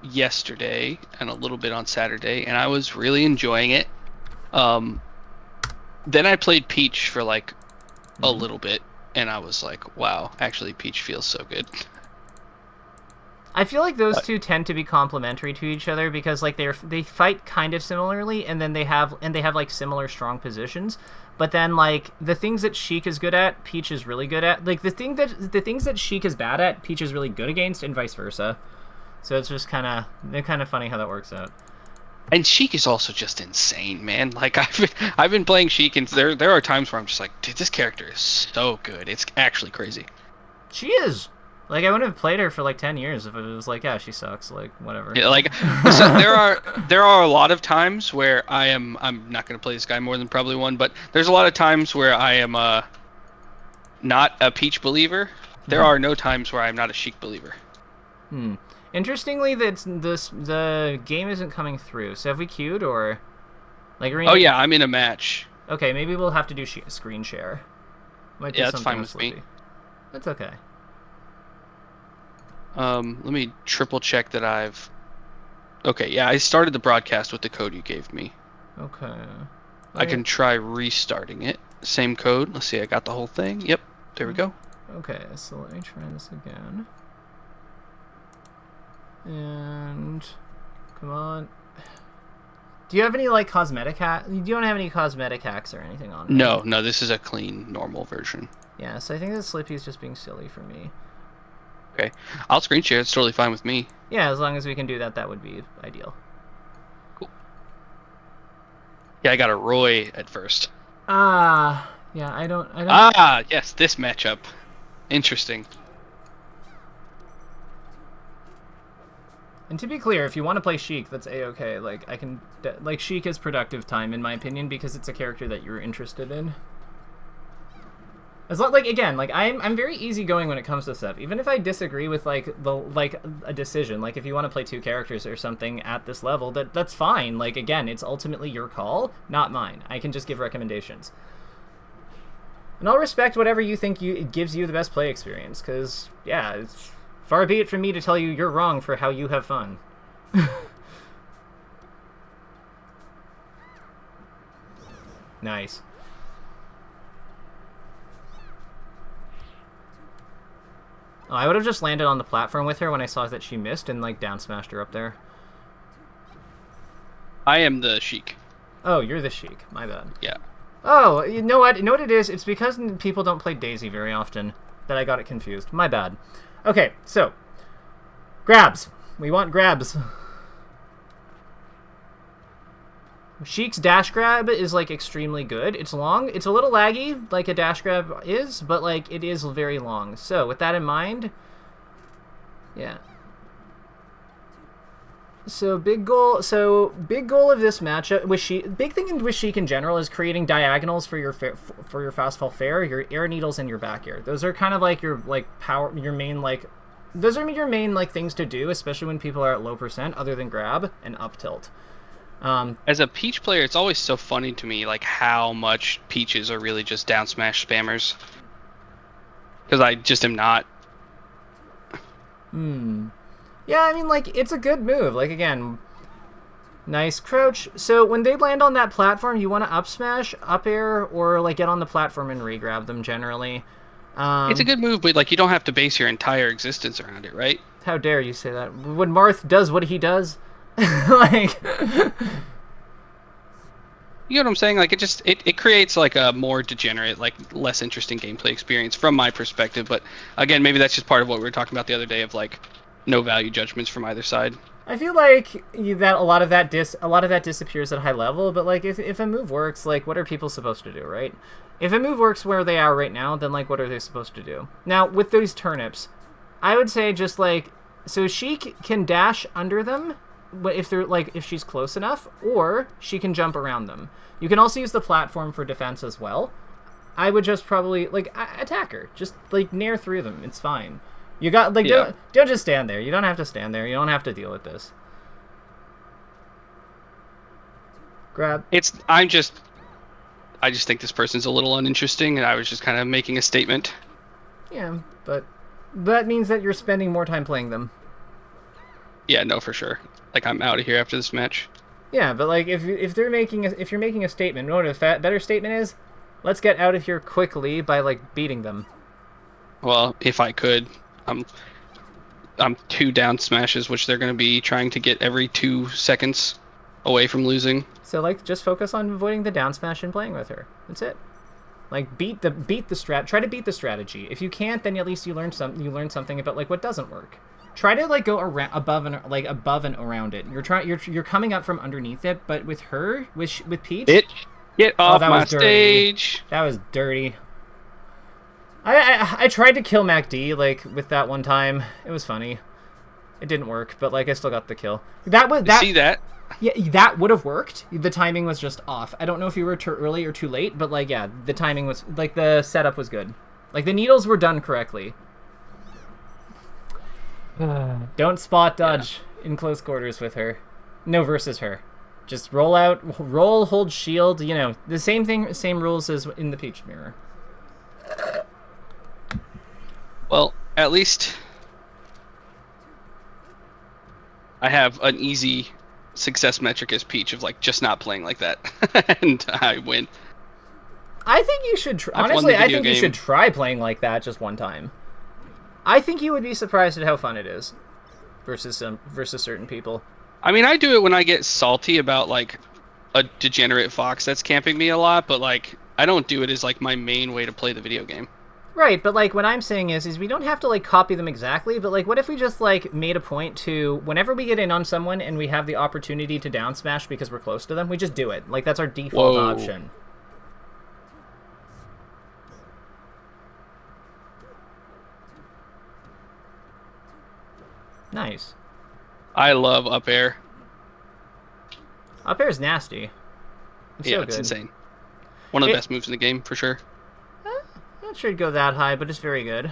yesterday and a little bit on Saturday, and I was really enjoying it. Then I played Peach for like a little bit, and I was like, wow, actually Peach feels so good. I feel like those two tend to be complementary to each other because like they fight kind of similarly, and then they have like similar strong positions. But then like the things that Sheik is good at, Peach is really good at. Like the things that Sheik is bad at, Peach is really good against, and vice versa. So it's just kind of funny how that works out. And Sheik is also just insane, man. Like I've been playing Sheik, and there are times where I'm just like, dude, this character is so good. It's actually crazy. She is. Like, I wouldn't have played her for, like, 10 years if it was like, yeah, she sucks, like, whatever. Yeah, like, so there are a lot of times where I'm not going to play this guy more than probably one, but there's a lot of times where I am not a Peach believer. There are no times where I'm not a Sheik believer. Interestingly, the game isn't coming through, so have we queued, or... like? Oh, yeah, I'm in a match. Okay, maybe we'll have to do screen share. Might be that's fine with me. That's okay. Let me triple check that I've... okay, yeah, I started the broadcast with the code you gave me. Okay. I can try restarting it. Same code. Let's see, I got the whole thing. Yep, there we go. Okay, so let me try this again. And... come on. Do you have any, like, cosmetic hacks? You don't have any cosmetic hacks or anything on it? No, this is a clean, normal version. Yeah, so I think that Slippy's just being silly for me. Okay, I'll screen share. It's totally fine with me. Yeah, as long as we can do that, that would be ideal. Cool. Yeah, I got a Roy at first. Yeah, I don't... yes, this matchup. Interesting. And to be clear, if you want to play Sheik, that's a-okay. Like, I can... like, Sheik is productive time, in my opinion, because it's a character that you're interested in. As long, like, again, like, I'm very easygoing when it comes to stuff. Even if I disagree with, like, a decision, like, if you want to play two characters or something at this level, that's fine. Like, again, it's ultimately your call, not mine. I can just give recommendations. And I'll respect whatever you think gives you the best play experience, because, yeah, it's far be it from me to tell you you're wrong for how you have fun. Nice. Oh, I would have just landed on the platform with her when I saw that she missed and, like, down smashed her up there. I am the Sheik. Oh, you're the Sheik. My bad. Yeah. Oh, you know what? You know what it is? It's because people don't play Daisy very often that I got it confused. My bad. Okay, so. Grabs. We want grabs. Sheik's dash grab is, like, extremely good. It's long. It's a little laggy, like a dash grab is, but, like, it is very long. So, with that in mind, yeah. So, big goal of this matchup with Sheik, big thing with Sheik in general is creating diagonals for your fast fall fair, your air needles, and your back air. Those are kind of, like, your, like, those are your main, like, things to do, especially when people are at low percent, other than grab and up tilt. As a Peach player, it's always so funny to me, like, how much Peaches are really just down smash spammers. Because I just am not. Yeah, I mean, like, it's a good move. Like, again, nice crouch. So when they land on that platform, you want to up smash, up air, or, like, get on the platform and re-grab them, generally. It's a good move, but, like, you don't have to base your entire existence around it, right? How dare you say that? When Marth does what he does... like, you know what I'm saying? Like, it creates, like, a more degenerate, like, less interesting gameplay experience from my perspective. But again, maybe that's just part of what we were talking about the other day of, like, no value judgments from either side. I feel like that a lot of that disappears at high level. But, like, if a move works, like, what are people supposed to do, right? If a move works where they are right now, then, like, what are they supposed to do? Now, with those turnips, I would say just, like, so Sheik can dash under them. If they're, like, if she's close enough, or she can jump around them. You can also use the platform for defense as well. I would just probably, like, attack her. Just, like, nair through them. It's fine. You got, like, Yeah. don't just stand there. You don't have to stand there. You don't have to deal with this. Grab. I just think this person's a little uninteresting, and I was just kind of making a statement. Yeah, but that means that you're spending more time playing them. Yeah, no, for sure. Like, I'm out of here after this match. Yeah, but, like, if you're making a statement, you know what a better statement is? Let's get out of here quickly by, like, beating them. Well, if I could, I'm 2 down smashes, which they're going to be trying to get every 2 seconds away from losing. So, like, just focus on avoiding the down smash and playing with her. That's it. Like, try to beat the strategy. If you can't, then at least you learn something about, like, what doesn't work. Try to, like, go around above and around it. You're coming up from underneath it, but with her, with Peach, get off my stage. That was dirty. I tried to kill MacD, like, with that one time. It was funny. It didn't work, but, like, I still got the kill. See that? Yeah, that would have worked. The timing was just off. I don't know if you were too early or too late, but, like, yeah, the timing was, like, the setup was good. Like, the needles were done correctly. Don't spot dodge in close quarters with her. No, versus her. Just roll out, hold shield, you know, the same thing, same rules as in the Peach mirror. Well, at least I have an easy success metric as Peach of, like, just not playing like that. And I win. I think you should, honestly, I think you should try playing like that just one time. I think you would be surprised at how fun it is versus certain people. I mean, I do it when I get salty about, like, a degenerate fox that's camping me a lot, but, like, I don't do it as, like, my main way to play the video game. Right, but, like, what I'm saying is we don't have to, like, copy them exactly, but, like, what if we just, like, made a point to, whenever we get in on someone and we have the opportunity to down smash because we're close to them, we just do it. Like, that's our default option. Nice. I love up air. Up air's nasty. It's so it's good. insane. One of the best moves in the game, for sure. Not sure it'd go that high, but it's very good.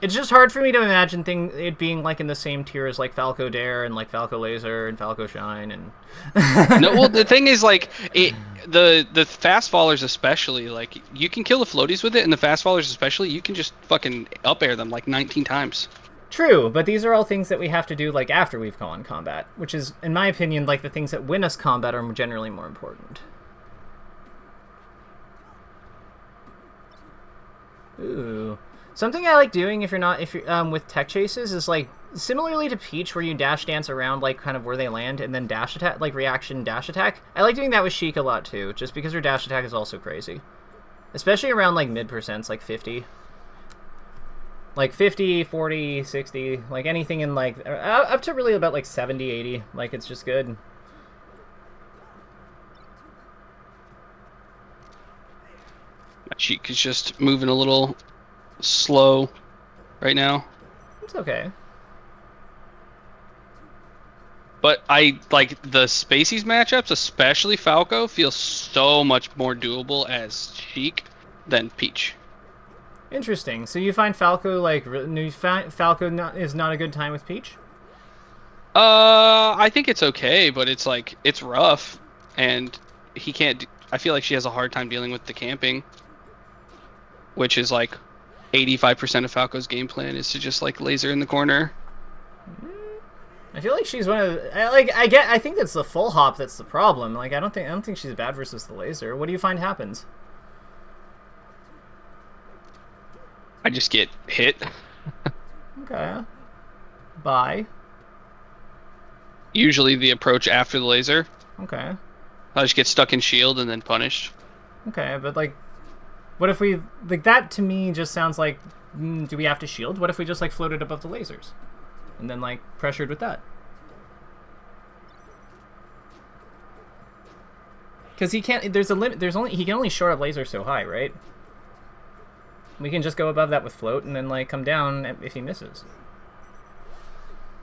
It's just hard for me to imagine it being, like, in the same tier as, like, Falco Dare and, like, Falco Laser and Falco Shine and... No, well, the thing is, like, the fast fallers especially, like, you can kill the floaties with it, and the fast fallers especially, you can just fucking up air them, like, 19 times. True, but these are all things that we have to do, like, after we've gone combat, which is, in my opinion, like, the things that win us combat are generally more important. Ooh. Something I like doing if you're with tech chases is, like, similarly to Peach, where you dash dance around, like, kind of where they land, and then dash attack, like, reaction dash attack. I like doing that with Sheik a lot, too, just because her dash attack is also crazy. Especially around, like, mid-percents, like 50. Like 50, 40, 60, like anything in like up to really about like 70, 80. Like it's just good. Sheik is just moving a little slow right now. It's okay. But I like the Spacies matchups, especially Falco, feels so much more doable as Sheik than Peach. Interesting. So you find Falco like Falco is not a good time with Peach? I think it's okay, but it's like it's rough, and he can't. I feel like she has a hard time dealing with the camping, which is like 85% of Falco's game plan is to just like laser in the corner. I feel like she's one of the, I think that's the full hop that's the problem. Like I don't think she's bad versus the laser. What do you find happens? I just get hit. Okay. Bye. Usually the approach after the laser. Okay. I just get stuck in shield and then punished. Okay, but like, what if we like that? To me, just sounds like, do we have to shield? What if we just like floated above the lasers, and then like pressured with that? Because he can't. There's a limit. He can only short up lasers so high, right? We can just go above that with float, and then like come down if he misses.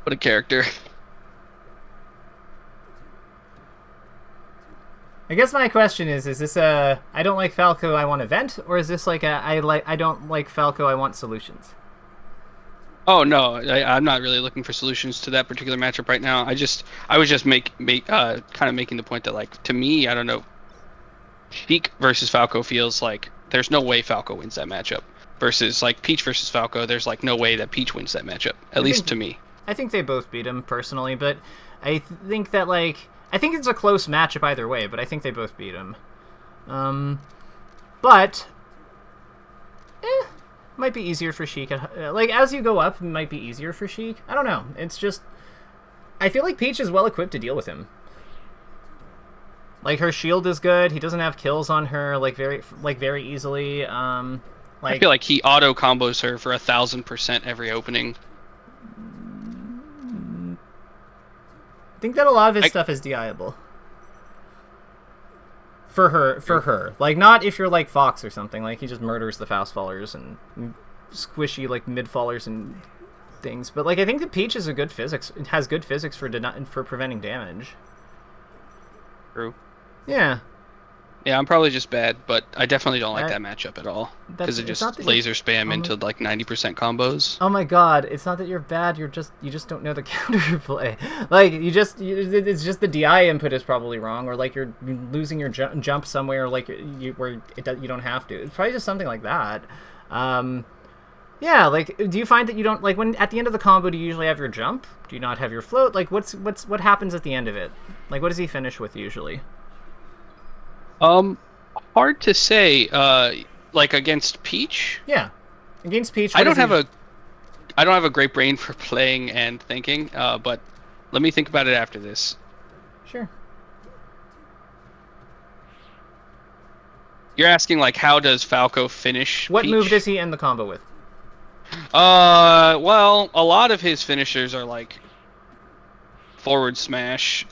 What a character. I guess my question is this a I don't like Falco, I want a vent, or is this like a I don't like Falco, I want solutions? Oh no, I'm not really looking for solutions to that particular matchup right now. I was just kind of making the point that like to me, I don't know, Sheik versus Falco feels like there's no way Falco wins that matchup. Versus like Peach versus Falco, there's like no way that Peach wins that matchup. At least to me. I think they both beat him personally, but I think that like I think it's a close matchup either way, but I think they both beat him. But might be easier for Sheik. Like as you go up, it might be easier for Sheik. I don't know. It's just I feel like Peach is well equipped to deal with him. Like her shield is good. He doesn't have kills on her very easily. I feel like he auto combos her for 1,000% every opening. I think that a lot of his stuff is DIable. For her. Like, not if you're like Fox or something. Like, he just murders the fast fallers and squishy, like, mid-fallers and things. But, like, I think the Peach is a good physics. It has good physics for preventing damage. True. Yeah. Yeah, I'm probably just bad, but I definitely don't like that matchup at all. Because it just laser spam into, like, 90% combos. Oh my god, it's not that you're bad, you just don't know the counterplay. Like, it's just the DI input is probably wrong, or, like, you're losing your jump somewhere, like, you don't have to. It's probably just something like that. Yeah, like, do you find that you don't, like, when, at the end of the combo, do you usually have your jump? Do you not have your float? Like, what happens at the end of it? Like, what does he finish with, usually? Hard to say. Like against Peach. Yeah, against Peach. I don't have a great brain for playing and thinking. But let me think about it after this. Sure. You're asking like how does Falco finish? What Peach? move does he end the combo with? Well, a lot of his finishers are like forward smash.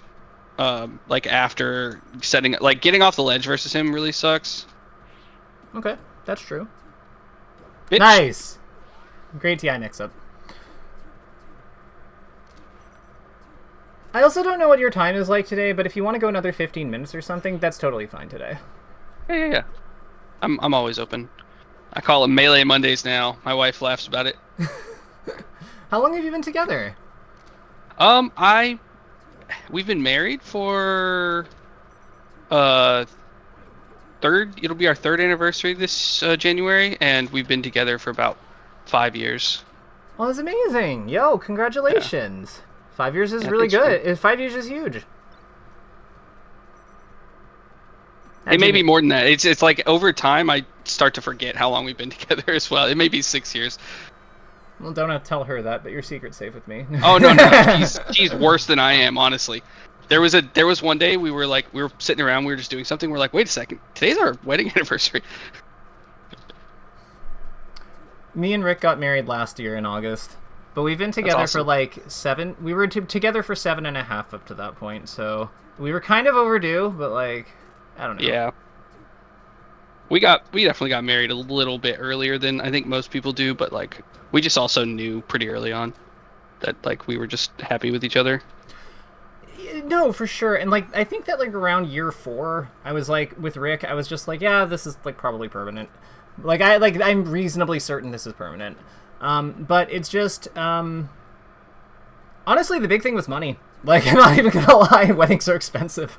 Like after setting, like getting off the ledge versus him really sucks. Okay, that's true. Bitch. Nice. Great TI mix-up. I also don't know what your time is like today, but if you want to go another 15 minutes or something, that's totally fine today. Yeah. I'm always open. I call it Melee Mondays now. My wife laughs about it. How long have you been together? We've been married for it'll be our third anniversary this January, and we've been together for about 5 years. Oh, that's amazing. Yo, congratulations. Yeah. 5 years is really good. So. 5 years is huge. It may be more than that. It's like over time I start to forget how long we've been together as well. It may be 6 years. Well, don't tell her that, but your secret's safe with me. Oh no, she's worse than I am, honestly. There was one day we were sitting around, we were just doing something. We're like, wait a second, today's our wedding anniversary. Me and Rick got married last year in August, but we've been together for like 7. We were together for 7.5 up to that point, so we were kind of overdue. But like, I don't know. Yeah. We definitely got married a little bit earlier than I think most people do, but like we just also knew pretty early on that like we were just happy with each other. No, for sure. And like, I think that like around year 4, I was like with Rick, I was just like, yeah, this is like probably permanent. I'm reasonably certain this is permanent. But it's just honestly, the big thing was money. Like, I'm not even gonna lie, weddings are expensive.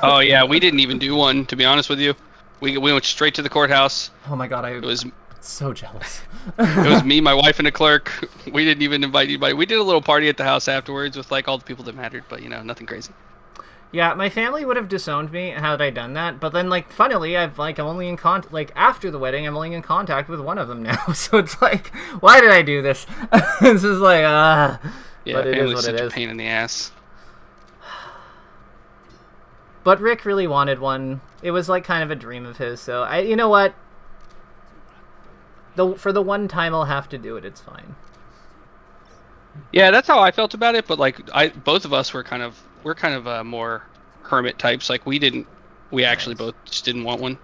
Oh yeah, we didn't even do one, to be honest with you. We went straight to the courthouse. Oh my god, It was so jealous. it was me, my wife, and a clerk. We didn't even invite anybody. We did a little party at the house afterwards with like all the people that mattered, but nothing crazy. Yeah, my family would have disowned me had I done that, but then like funnily, I'm only in contact like after the wedding, I'm only in contact with one of them now. So it's like, why did I do this? This is like yeah, but it is family's what such it a is. pain in the ass. But Rick really wanted one. It was like kind of a dream of his. So you know what? For the one time I'll have to do it, it's fine. Yeah, that's how I felt about it. But like, both of us were kind of more hermit types. Like we actually both just didn't want one.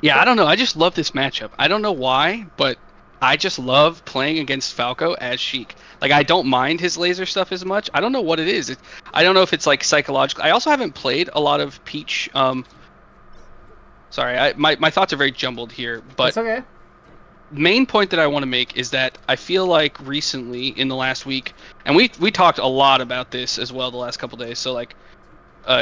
Yeah, I don't know. I just love this matchup. I don't know why, but I just love playing against Falco as Sheik. Like, I don't mind his laser stuff as much. I don't know what it is. I don't know if it's like psychological. I also haven't played a lot of Peach. Sorry, my thoughts are very jumbled here, but It's okay. Main point that I want to make is that I feel like recently in the last week, and we talked a lot about this as well the last couple days. So like,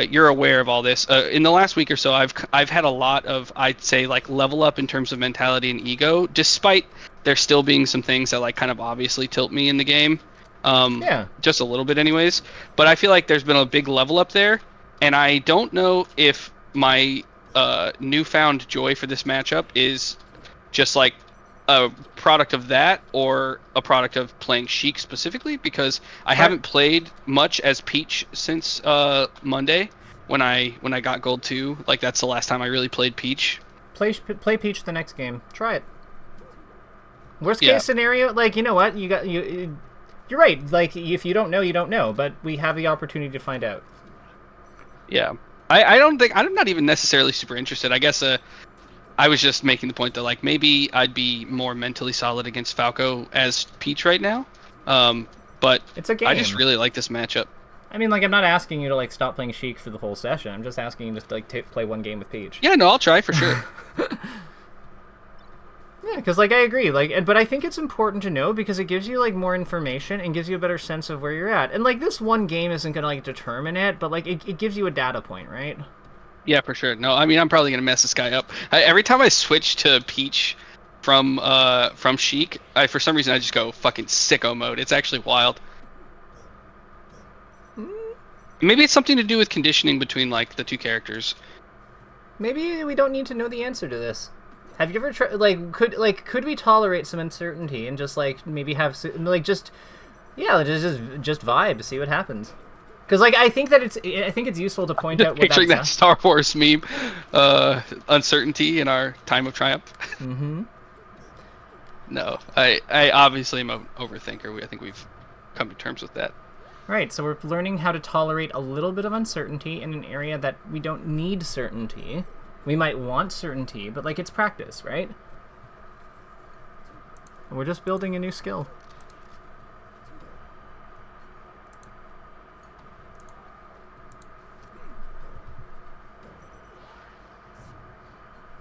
you're aware of all this. In the last week or so, I've had a lot of, I'd say, like level up in terms of mentality and ego, despite there still being some things that like kind of obviously tilt me in the game. Yeah. Just a little bit anyways. But I feel like there's been a big level up there, and I don't know if my newfound joy for this matchup is just like a product of that or a product of playing Sheik specifically, because I haven't played much as Peach since Monday when I got gold 2. Like, that's the last time I really played Peach. Play Peach the next game. Try it. Worst case scenario, like, you know what? You're right. Like, if you don't know, you don't know, but we have the opportunity to find out. Yeah. I'm not even necessarily super interested. I guess I was just making the point that like maybe I'd be more mentally solid against Falco as Peach right now. But it's a game. I just really like this matchup. I mean, like, I'm not asking you to like stop playing Sheik for the whole session. I'm just asking you to like play one game with Peach. Yeah, no, I'll try for sure. Yeah, because like I agree, like, but I think it's important to know because it gives you like more information and gives you a better sense of where you're at. And like this one game isn't gonna like determine it, but like it gives you a data point, right? Yeah, for sure. No, I mean I'm probably gonna mess this guy up. Every time I switch to Peach from Sheik, for some reason I just go fucking sicko mode. It's actually wild. Maybe it's something to do with conditioning between like the two characters. Maybe we don't need to know the answer to this. Have you ever tried, like, could we tolerate some uncertainty and just, like, maybe have, like, just vibe, see what happens? Because, like, I think it's useful to point out what picturing that Star Wars meme, uncertainty in our time of triumph. Mm-hmm. No, I obviously am an overthinker. I think we've come to terms with that. Right, so we're learning how to tolerate a little bit of uncertainty in an area that we don't need certainty. We might want certainty, but, like, it's practice, right? And we're just building a new skill.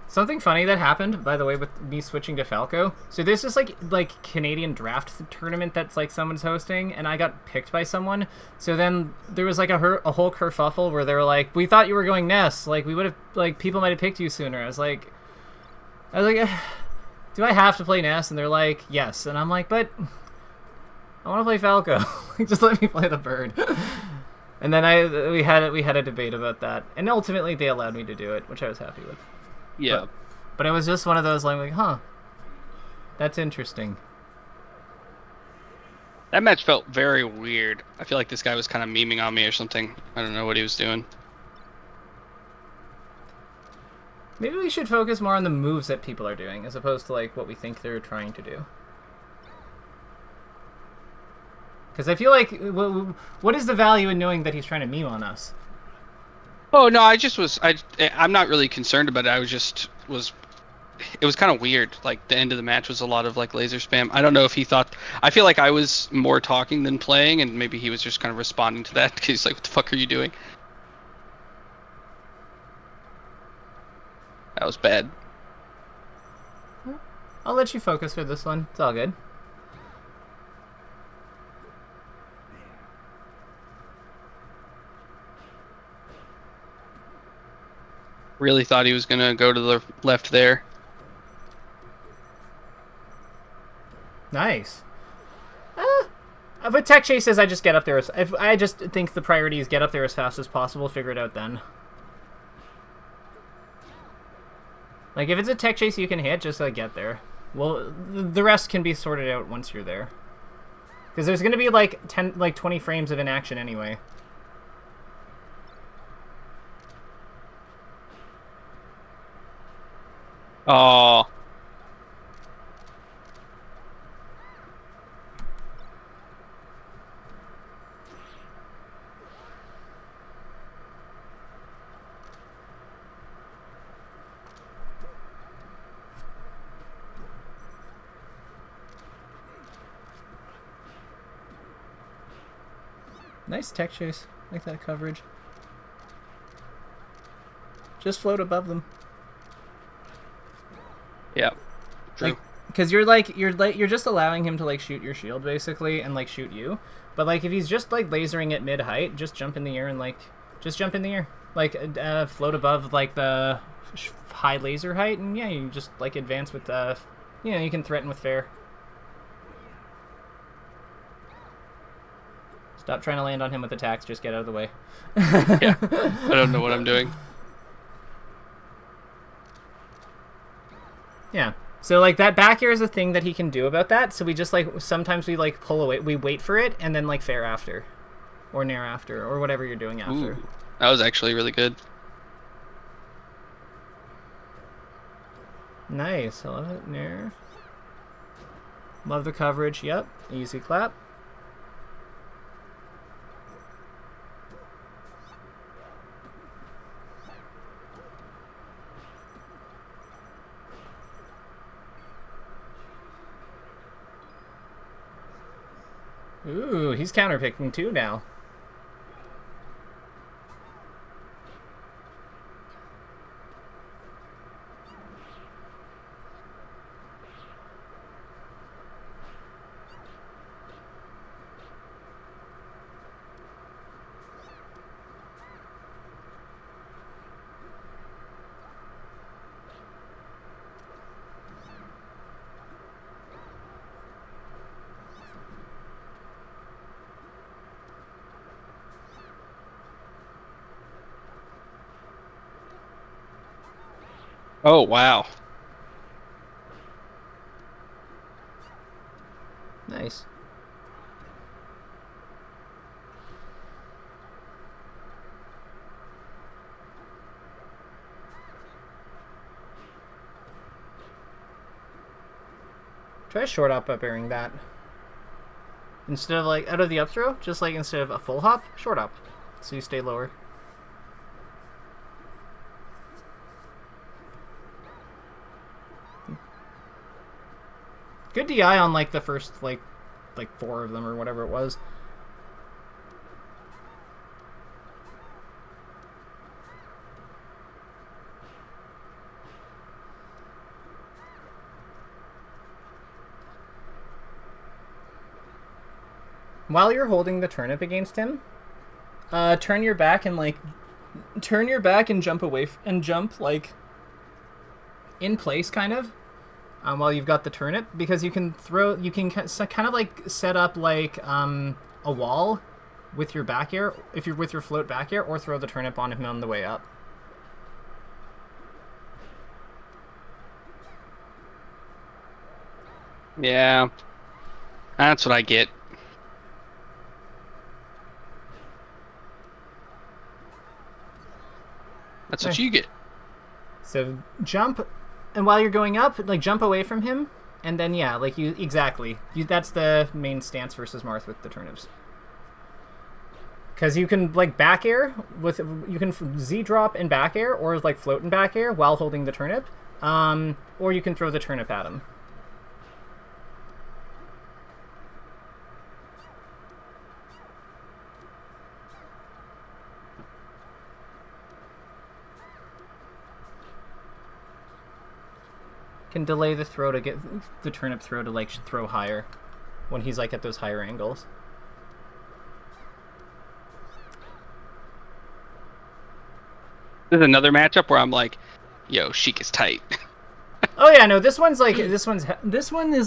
Something funny that happened, by the way, with me switching to Falco. So there's this, like Canadian draft tournament that's, like, someone's hosting, and I got picked by someone. So then there was, like, a whole kerfuffle where they were like, we thought you were going Ness. Like, we would have, like, people might have picked you sooner. I was like, do I have to play Ness? And they're like, yes. And I'm like, but I want to play Falco. Just let me play the bird. And then we had a debate about that. And ultimately they allowed me to do it, which I was happy with. Yeah. But it was just one of those like, huh, that's interesting. That match felt very weird. I feel like this guy was kind of memeing on me or something. I don't know what he was doing. Maybe we should focus more on the moves that people are doing as opposed to like what we think they're trying to do. Because I feel like, what is the value in knowing that he's trying to meme on us? Oh no, I'm not really concerned about it. It was kind of weird. Like the end of the match was a lot of like laser spam. I don't know if he thought. I feel like I was more talking than playing, and maybe he was just kind of responding to that because he's like, "What the fuck are you doing?" That was bad. I'll let you focus for this one. It's all good. Really thought he was gonna go to the left there. Nice. But tech chases, I just get up there. I just think the priority is get up there as fast as possible. Figure it out then. Like if it's a tech chase you can hit, just like get there. Well, the rest can be sorted out once you're there. Because there's gonna be like 20 frames of inaction anyway. Oh. Nice tech chase. Like that coverage. Just float above them. Yeah. True. Because you're just allowing him to like shoot your shield basically and like shoot you. But like if he's just like lasering at mid height, just jump in the air and like just jump in the air. Like float above like the high laser height, and yeah, you just like advance with you can threaten with fair. Stop trying to land on him with attacks, just get out of the way. Yeah. I don't know what I'm doing. Yeah. So like that back air is a thing that he can do about that. So we just like sometimes we like pull away, we wait for it, and then like fair after, or nair after, or whatever you're doing after. Ooh, that was actually really good. Nice. I love it. Nair. Love the coverage. Yep. Easy clap. Ooh, he's counterpicking too now. Oh wow. Nice. Try short up airing that. Instead of like out of the up throw, just like instead of a full hop, short up. So you stay lower. Good DI on like the first like 4 of them or whatever it was. While you're holding the turnip against him, turn your back and jump away and jump like in place kind of. While you've got the turnip, because you can kind of like set up like a wall with your back air, if you're with your float back air, or throw the turnip on him on the way up. Yeah. That's what I get. That's what you get. So jump, and while you're going up, like jump away from him, and then yeah, like you exactly. That's the main stance versus Marth with the turnips. Because you can like back air with you can Z drop and back air, or like float and back air while holding the turnip, or you can throw the turnip at him. Can delay the throw to get the turnip throw to like throw higher when he's like at those higher angles. This is another matchup where I'm like, yo, Sheik is tight. Oh yeah, no, this one is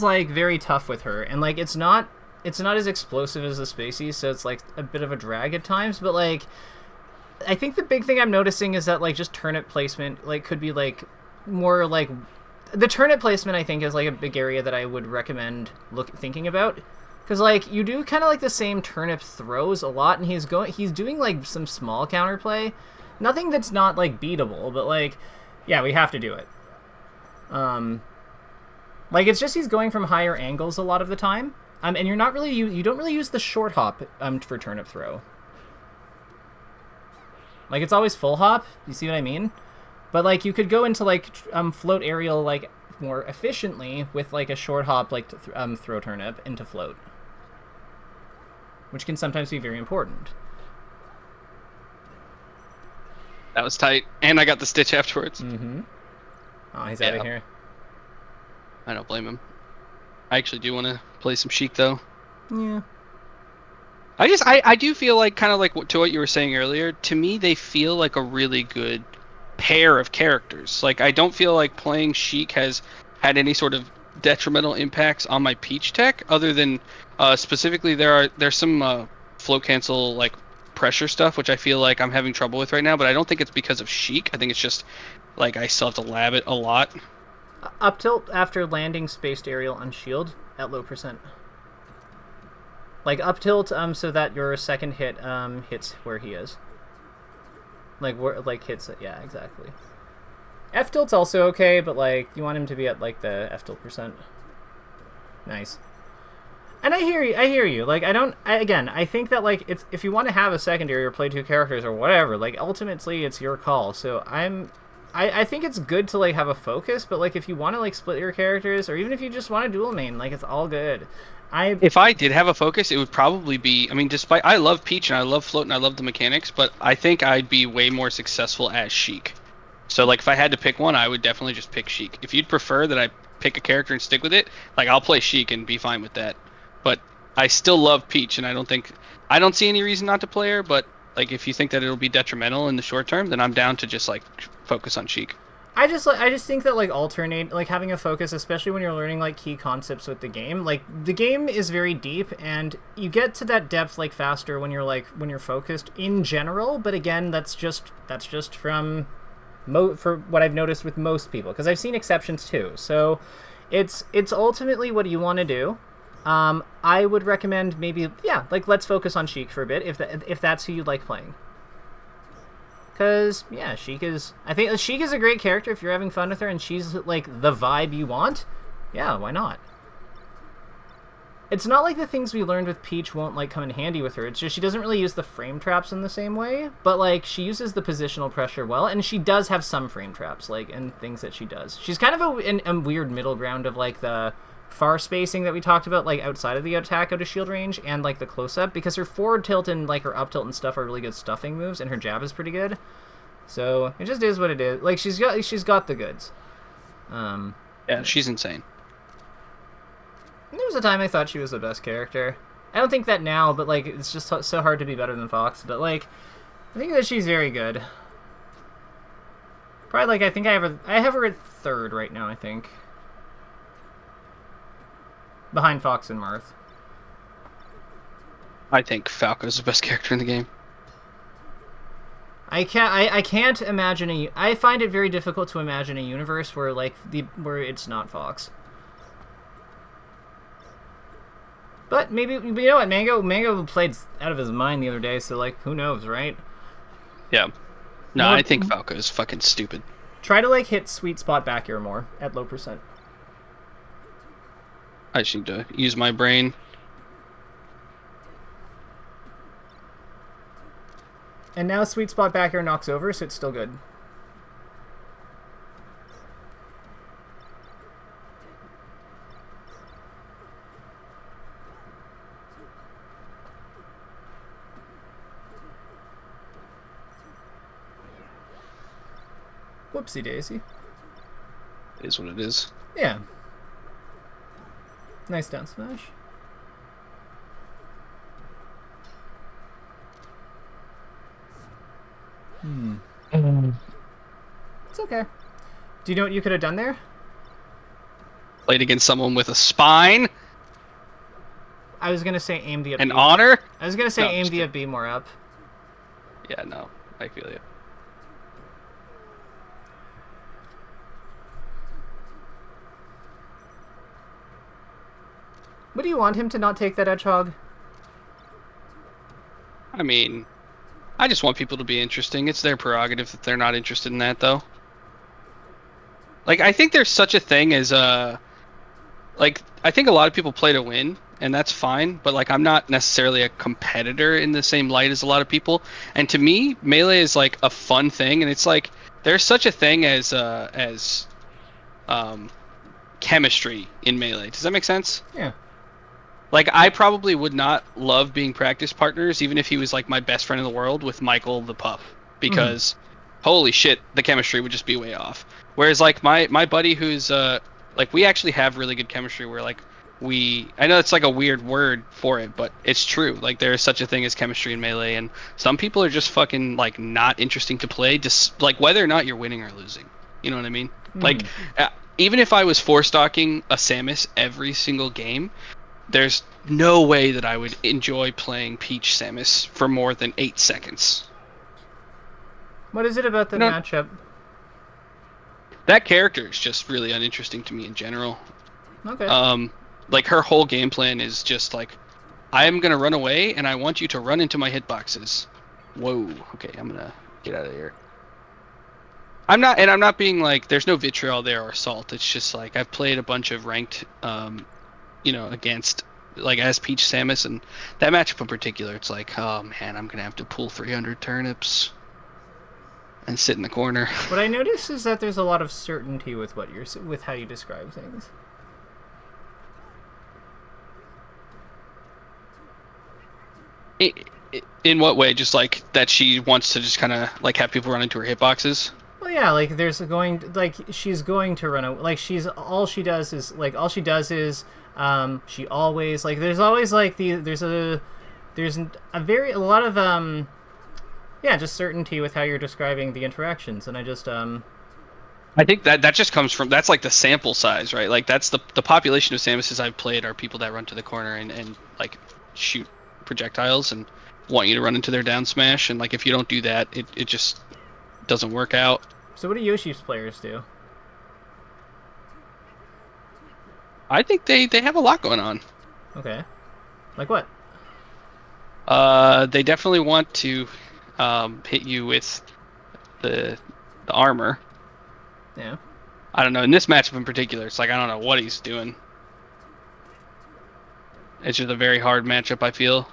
like very tough with her, and like it's not as explosive as the Spacey, so it's like a bit of a drag at times, but like I think the big thing I'm noticing is that like just turnip placement like could be like more like the turnip placement I think is like a big area that I would recommend thinking about, because like you do kind of like the same turnip throws a lot, and he's doing like some small counterplay, nothing that's not like beatable, but like yeah, we have to do it. Like it's just he's going from higher angles a lot of the time, and you're not really you don't really use the short hop for turnip throw. Like it's always full hop. You see what I mean? But like you could go into like float aerial like more efficiently with like a short hop like throw turnip into float, which can sometimes be very important. That was tight, and I got the stitch afterwards. Mm-hmm. Oh, he's out of here. I don't blame him. I actually do want to play some Sheik though. Yeah. I do feel like kind of like to what you were saying earlier. To me, they feel like a really good pair of characters. Like I don't feel like playing Sheik has had any sort of detrimental impacts on my Peach tech, other than specifically there's some flow cancel like pressure stuff which I feel like I'm having trouble with right now. But I don't think it's because of Sheik. I think it's just like I still have to lab it a lot. Up tilt after landing spaced aerial on shield at low percent. Like up tilt so that your second hit hits where he is. Like hits it, yeah, exactly. F tilt's also okay, but like you want him to be at like the F tilt percent. Nice. And I hear you. Like I think that like it's if you want to have a secondary or play two characters or whatever, like ultimately it's your call. So I think it's good to like have a focus, but like if you want to like split your characters, or even if you just want to dual main, like it's all good. If I did have a focus, it would probably be, I mean, despite I love Peach and I love Float and I love the mechanics, but I think I'd be way more successful as Sheik. So like if I had to pick one, I would definitely just pick Sheik. If you'd prefer that I pick a character and stick with it, like I'll play Sheik and be fine with that. But I still love Peach, and I don't see any reason not to play her, but like if you think that it'll be detrimental in the short term, then I'm down to just like focus on Sheik. I just think that like alternate, like having a focus, especially when you're learning like key concepts with the game, like the game is very deep and you get to that depth like faster when you're focused in general. But again, that's just from for what I've noticed with most people, because I've seen exceptions too. So it's ultimately what you want to do. I would recommend maybe like let's focus on Sheik for a bit if that's who you like playing. Because, yeah, I think Sheik is a great character if you're having fun with her and she's, like, the vibe you want. Yeah, why not? It's not like the things we learned with Peach won't, like, come in handy with her. It's just she doesn't really use the frame traps in the same way. But, like, she uses the positional pressure well, and she does have some frame traps, like, and things that she does. She's kind of a weird middle ground of, like, the far spacing that we talked about, like, outside of the attack out of shield range, and, like, the close-up, because her forward tilt and, like, her up tilt and stuff are really good stuffing moves, and her jab is pretty good. So, it just is what it is. Like, she's got the goods. Yeah, she's insane. There was a time I thought she was the best character. I don't think that now, but, like, it's just so hard to be better than Fox, but, like, I think that she's very good. Probably, like, I think I have her at third right now, I think. Behind Fox and Marth. I think Falco's the best character in the game. I can't imagine I find it very difficult to imagine a universe where where it's not Fox. But maybe, you know what, Mango played out of his mind the other day, so like who knows, right? Yeah. No, I think Falco is fucking stupid. Try to like hit sweet spot back air more at low percent. I just need to use my brain. And now sweet spot back air knocks over, so it's still good. Whoopsie daisy. It is what it is. Yeah. Nice down smash. It's okay. Do you know what you could have done there? Played against someone with a spine. I was gonna say aim the up. An honor. I was gonna say No, aim just the up B more up. Yeah, no, I feel you. What do you want him to not take that edge hog? I mean, I just want people to be interesting. It's their prerogative if they're not interested in that, though. Like, I think there's such a thing as like, I think a lot of people play to win, and that's fine. But like, I'm not necessarily a competitor in the same light as a lot of people. And to me, Melee is like a fun thing, and it's like there's such a thing as chemistry in Melee. Does that make sense? Yeah. Like, I probably would not love being practice partners, even if he was like my best friend in the world, with Michael the Pup, because holy shit, the chemistry would just be way off. Whereas like my buddy who's like, we actually have really good chemistry where like I know it's like a weird word for it, but it's true. Like, there is such a thing as chemistry in Melee, and some people are just fucking like not interesting to play, just like whether or not you're winning or losing. You know what I mean? Like, even if I was four stocking a Samus every single game, there's no way that I would enjoy playing Peach Samus for more than 8 seconds. What is it about the matchup? That character is just really uninteresting to me in general. Okay. Like, her whole game plan is just like, I am gonna run away, and I want you to run into my hitboxes. Whoa. Okay, I'm gonna get out of here. I'm not being like, there's no vitriol there or salt. It's just like, I've played a bunch of ranked, against, like, as Peach Samus, and that matchup in particular, it's like, oh man, I'm gonna have to pull 300 turnips and sit in the corner. What I notice is that there's a lot of certainty with with how you describe things. In what way? Just like that she wants to just kind of like have people run into her hitboxes? Well, yeah, like she's going to run away. Like, all she does is she always, like, there's always like there's a lot of just certainty with how you're describing the interactions, and I just I think that just comes from, that's like the sample size, right? Like, that's the population of Samuses I've played are people that run to the corner and like shoot projectiles and want you to run into their down smash, and like, if you don't do that, it just doesn't work out. So what do Yoshi's players do? I think they have a lot going on. Okay. Like what? They definitely want to hit you with the armor. Yeah. I don't know. In this matchup in particular, it's like, I don't know what he's doing. It's just a very hard matchup, I feel.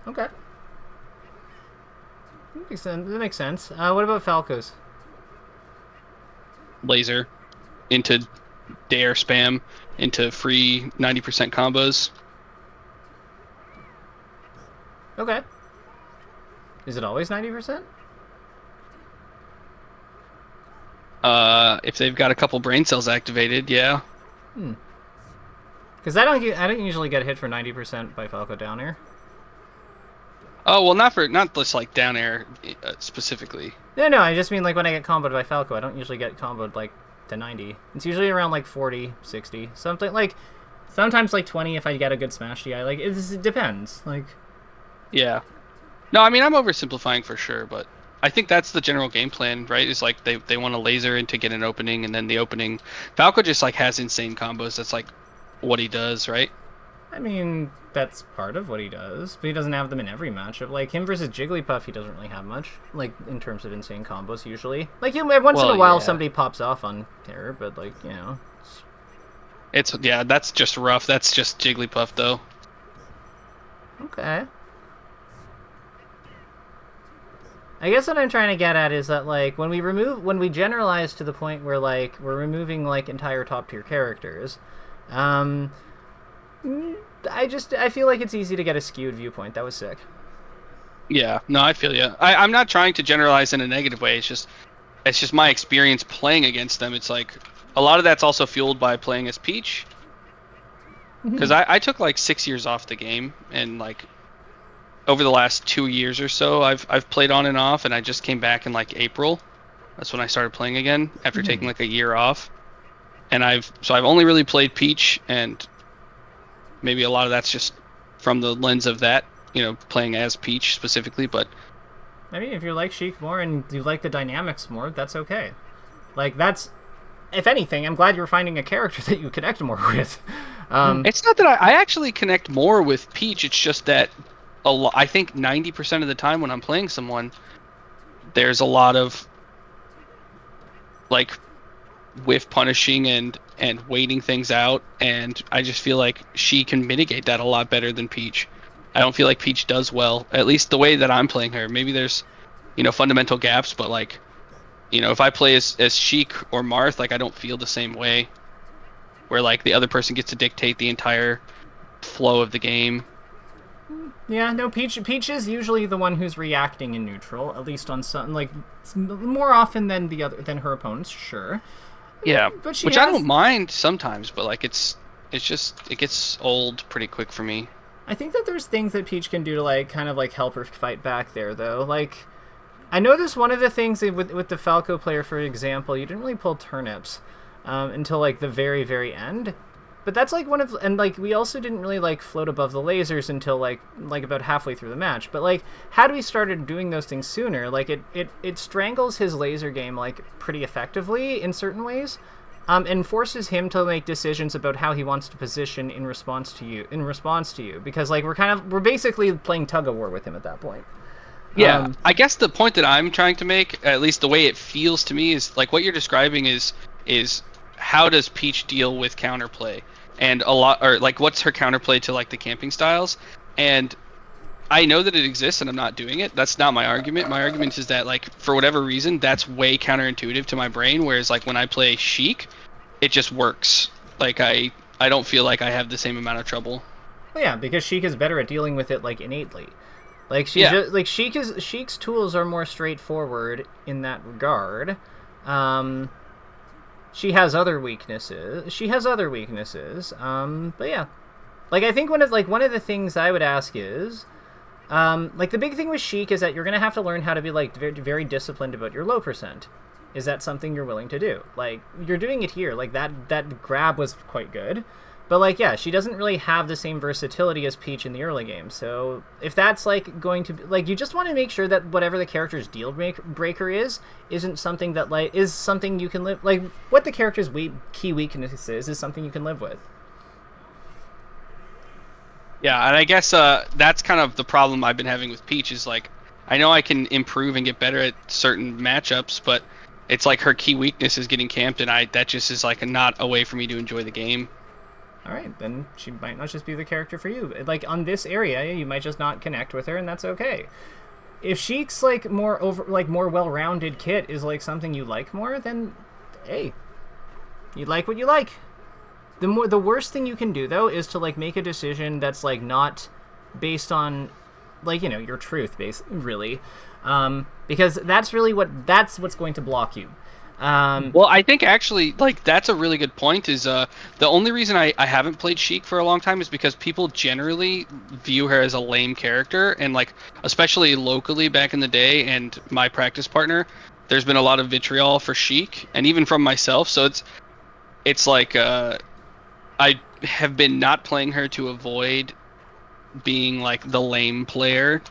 Okay. That makes sense. What about Falco's? Laser into dare spam into free 90% combos. Okay. Is it always 90%? If they've got a couple brain cells activated, yeah. Because I don't usually get hit for 90% by Falco down air. Oh, well, not just like down air specifically. No, I just mean like when I get comboed by Falco, I don't usually get comboed like to 90. It's usually around like 40, 60, something like, sometimes like 20 if I get a good smash DI. Like, it depends. Like, yeah. No, I mean, I'm oversimplifying for sure, but I think that's the general game plan, right? Is like they want a laser in to get an opening, and then the opening, Falco just like has insane combos. That's like what he does, right? I mean, that's part of what he does, but he doesn't have them in every matchup. Like, him versus Jigglypuff, he doesn't really have much, like, in terms of insane combos, usually. Like, once in a while, somebody pops off on Terror, but, like, you know. Yeah, that's just rough. That's just Jigglypuff, though. Okay. I guess what I'm trying to get at is that, like, when we generalize to the point where, like, we're removing, like, entire top-tier characters, I feel like it's easy to get a skewed viewpoint. That was sick. Yeah, no, I feel you. I'm not trying to generalize in a negative way. It's just my experience playing against them. It's like a lot of that's also fueled by playing as Peach. Because I took like 6 years off the game, and like over the last 2 years or so, I've played on and off, and I just came back in like April. That's when I started playing again after taking like a year off. And I've only really played Peach, and maybe a lot of that's just from the lens of that, you know, playing as Peach specifically. But I mean, if you like Sheik more and you like the dynamics more, that's okay. Like, that's, if anything, I'm glad you're finding a character that you connect more with. It's not that I actually connect more with Peach. It's just that I think 90% of the time when I'm playing someone, there's a lot of like whiff punishing and waiting things out, and I just feel like she can mitigate that a lot better than Peach. I don't feel like Peach does well, at least the way that I'm playing her. Maybe there's, you know, fundamental gaps, but like, you know, if I play as Sheik or Marth, like I don't feel the same way, where like the other person gets to dictate the entire flow of the game. Yeah, no, Peach is usually the one who's reacting in neutral, at least on some, like, more often than her opponents, sure. Yeah, but which I don't mind sometimes, but like it gets old pretty quick for me. I think that there's things that Peach can do to like kind of like help her fight back there, though. Like, I noticed one of the things with the Falco player, for example, you didn't really pull turnips until like the very, very end. But that's like and like we also didn't really like float above the lasers until like about halfway through the match. But like, had we started doing those things sooner, like it strangles his laser game like pretty effectively in certain ways, and forces him to make decisions about how he wants to position in response to you. Because like we're basically playing tug of war with him at that point. Yeah, I guess the point that I'm trying to make, at least the way it feels to me, is like what you're describing is how does Peach deal with counterplay, and like what's her counterplay to like the camping styles. And I know that it exists and I'm not doing it. That's not my argument. My argument is that like for whatever reason that's way counterintuitive to my brain, whereas like when I play Sheik, it just works. Like I don't feel like I have the same amount of trouble. Well, yeah, because Sheik is better at dealing with it like innately. Like Sheik's tools are more straightforward in that regard. She has other weaknesses. But yeah, like I think one of the things I would ask is, like the big thing with Sheik is that you're gonna have to learn how to be like very, very disciplined about your low percent. Is that something you're willing to do? Like you're doing it here. Like that grab was quite good, but like yeah, she doesn't really have the same versatility as Peach in the early game. So if that's like going to be, like, you just want to make sure that whatever the character's deal breaker isn't something that like is something you can live, like what the character's key weakness is something you can live with. Yeah, and I guess that's kind of the problem I've been having with Peach is like I know I can improve and get better at certain matchups, but it's like her key weakness is getting camped, and that just is like not a way for me to enjoy the game. All right, then she might not just be the character for you. Like on this area, you might just not connect with her, and that's okay. If Sheik's like more well-rounded kit is like something you like more, then hey, you like what you like. The worst thing you can do though is to like make a decision that's like not based on like, you know, your truth really, because that's what's going to block you. Well, I think actually, like, that's a really good point, is the only reason I haven't played Sheik for a long time is because people generally view her as a lame character, and like, especially locally back in the day, and my practice partner, there's been a lot of vitriol for Sheik, and even from myself, so it's like, I have been not playing her to avoid being like the lame player.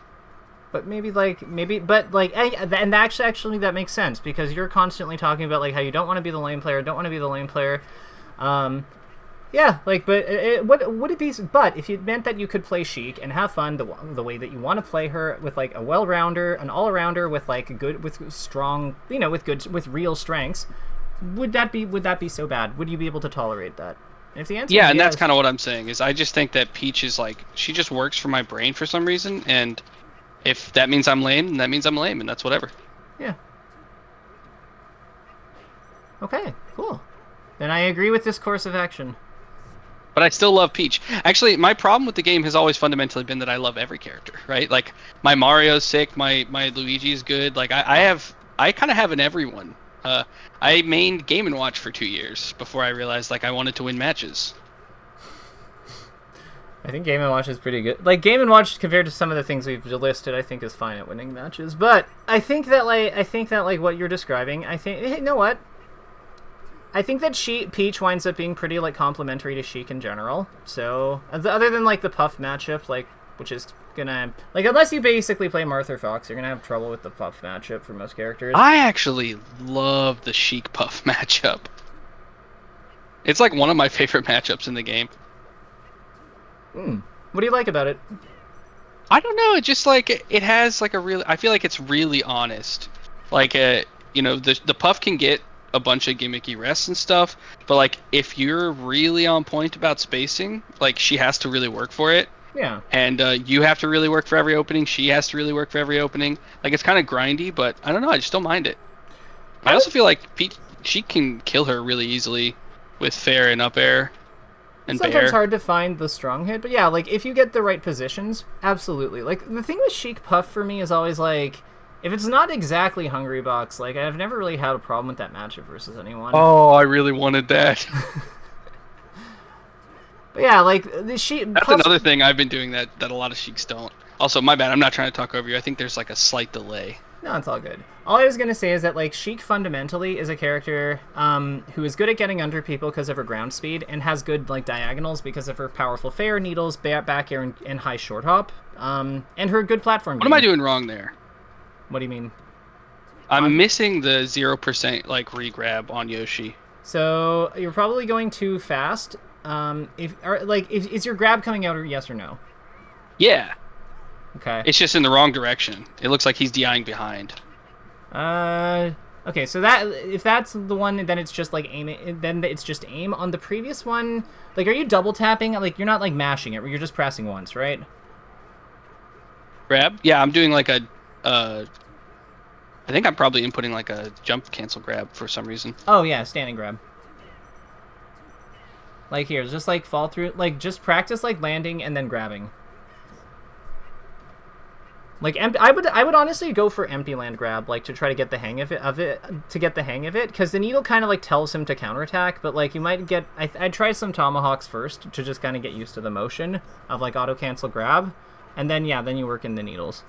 But and actually that makes sense, because you're constantly talking about like how you don't want to be the lame player, Yeah, like, but what would it be? But if it meant that you could play Sheik and have fun the way that you want to play her, with like a well-rounder, an all-arounder with like good, with strong, with real strengths, would that be so bad? Would you be able to tolerate that? And if the answer Yeah, is and that's yes, kind of what I'm saying. Is I just think that Peach is like she just works for my brain for some reason, and if that means I'm lame, then that means I'm lame, and that's whatever. yeah. Okay, cool. Then I agree with this course of action. But I still love Peach. Actually, my problem with the game has always fundamentally been that I love every character, right? Like my Mario's sick, my Luigi is good. Like I kind of have an everyone. I mained Game and Watch for 2 years before I realized like I wanted to win matches. I think Game & Watch is pretty good. Like, Game & Watch, compared to some of the things we've listed, I think is fine at winning matches. But I think that, like, what you're describing, you know what? I think that Peach winds up being pretty, like, complementary to Sheik in general. So, other than, like, the Puff matchup, like, which is gonna... Like, unless you basically play Martha Fox, you're gonna have trouble with the Puff matchup for most characters. I actually love the Sheik Puff matchup. It's, like, one of my favorite matchups in the game. What do you like about it? I don't know. It just like it has like a really. I feel like it's really honest. Like the Puff can get a bunch of gimmicky rests and stuff, but like if you're really on point about spacing, like she has to really work for it. Yeah. And you have to really work for every opening. She has to really work for every opening. Like it's kind of grindy, but I don't know. I just don't mind it. I also feel like she can kill her really easily with fair and up air. It's sometimes hard to find the strong hit, but yeah, like, if you get the right positions, absolutely. Like, the thing with Sheik Puff for me is always, like, if it's not exactly Hungry Box, like, I've never really had a problem with that matchup versus anyone. Oh, I really wanted that. But yeah, like, the Sheik... That's another thing I've been doing that a lot of Sheiks don't. Also, my bad, I'm not trying to talk over you. I think there's, like, a slight delay. No, it's all good. All I was going to say is that, like, Sheik fundamentally is a character who is good at getting under people because of her ground speed and has good, like, diagonals because of her powerful fair, needles, back air, and high short hop, and her good platform What am I doing wrong there? What do you mean? I'm missing the 0%, like, re-grab on Yoshi. So, you're probably going too fast. Is your grab coming out, or yes or no? Yeah. Okay. It's just in the wrong direction. It looks like he's DIing behind. Okay, so that if that's the one, then it's just like aim. Then it's just aim. On the previous one, like, are you double tapping? Like, you're not like mashing it. You're just pressing once, right? Grab? Yeah, I'm doing like a. I think I'm probably inputting like a jump cancel grab for some reason. Oh yeah, standing grab. Like here, just like fall through. Like just practice like landing and then grabbing. Like I would honestly go for empty land grab, like, to try to get the hang of it, because the needle kind of like tells him to counterattack, but like you might get. I'd try some tomahawks first to just kind of get used to the motion of like auto cancel grab, and then then you work in the needles.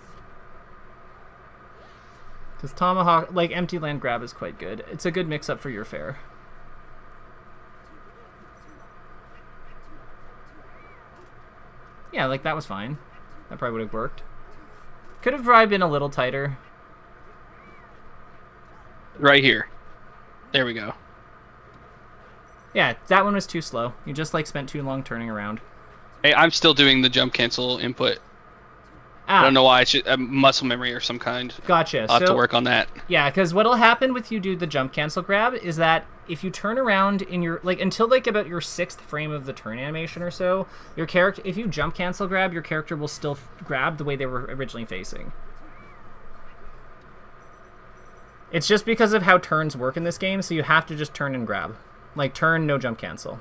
Because tomahawk, like empty land grab, is quite good. It's a good mix up for your fair. Yeah, like that was fine. That probably would have worked. Could have probably been a little tighter. Right here. There we go. Yeah, that one was too slow. You just like spent too long turning around. Hey, I'm still doing the jump cancel input. I don't know why. It's just muscle memory or some kind. Gotcha. I'll have to work on that. Yeah, because what'll happen with you do the jump cancel grab is that if you turn around in your, like, until like about your 6th frame of the turn animation or so, your character, if you jump cancel grab, your character will still grab the way they were originally facing. It's just because of how turns work in this game, so you have to just turn and grab. Like, turn, no jump cancel.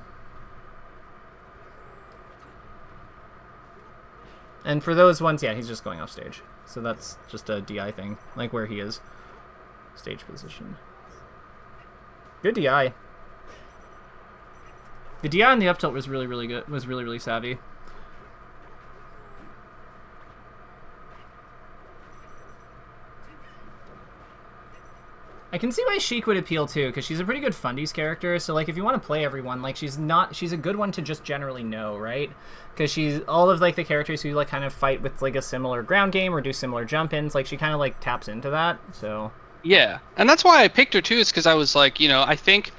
And for those ones, yeah, he's just going off stage. So that's just a DI thing, like where he is. Stage position. Good DI. The DI on the up tilt was really, really good. Was really, really savvy. I can see why Sheik would appeal too, because she's a pretty good fundies character. So like, if you want to play everyone, like she's a good one to just generally know, right? Because she's all of like the characters who like kind of fight with like a similar ground game or do similar jump ins. Like she kind of like taps into that. So Yeah, and that's why I picked her too. Is because I was like, I think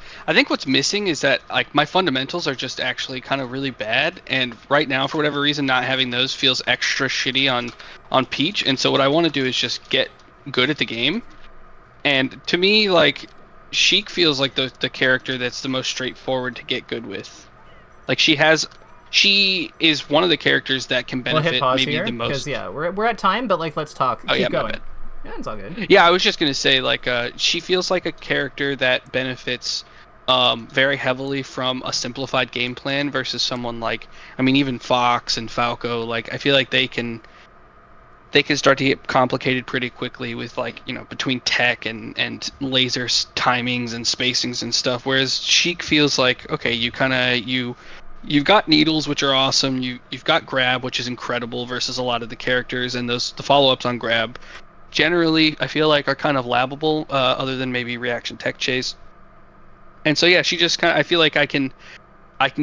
what's missing is that like my fundamentals are just actually kind of really bad, and right now for whatever reason, not having those feels extra shitty on Peach. And so what I want to do is just get good at the game. And to me, like Sheik feels like the character that's the most straightforward to get good with. Like she is one of the characters that can We'll hit benefit pause maybe the here because most. yeah, we're at time, but like let's talk. Oh yeah, Keep my going. bad. Yeah, it's all good. Yeah, I was just gonna say like she feels like a character that benefits very heavily from a simplified game plan versus someone like, I mean, even Fox and Falco. Like I feel like they can start to get complicated pretty quickly with like, between tech and laser timings and spacings and stuff. Whereas Sheik feels like, okay, you've got needles, which are awesome. You've got grab, which is incredible versus a lot of the characters, and the follow-ups on grab generally I feel like are kind of labbable, other than maybe reaction tech chase. And so yeah, she just kind of, I feel like I can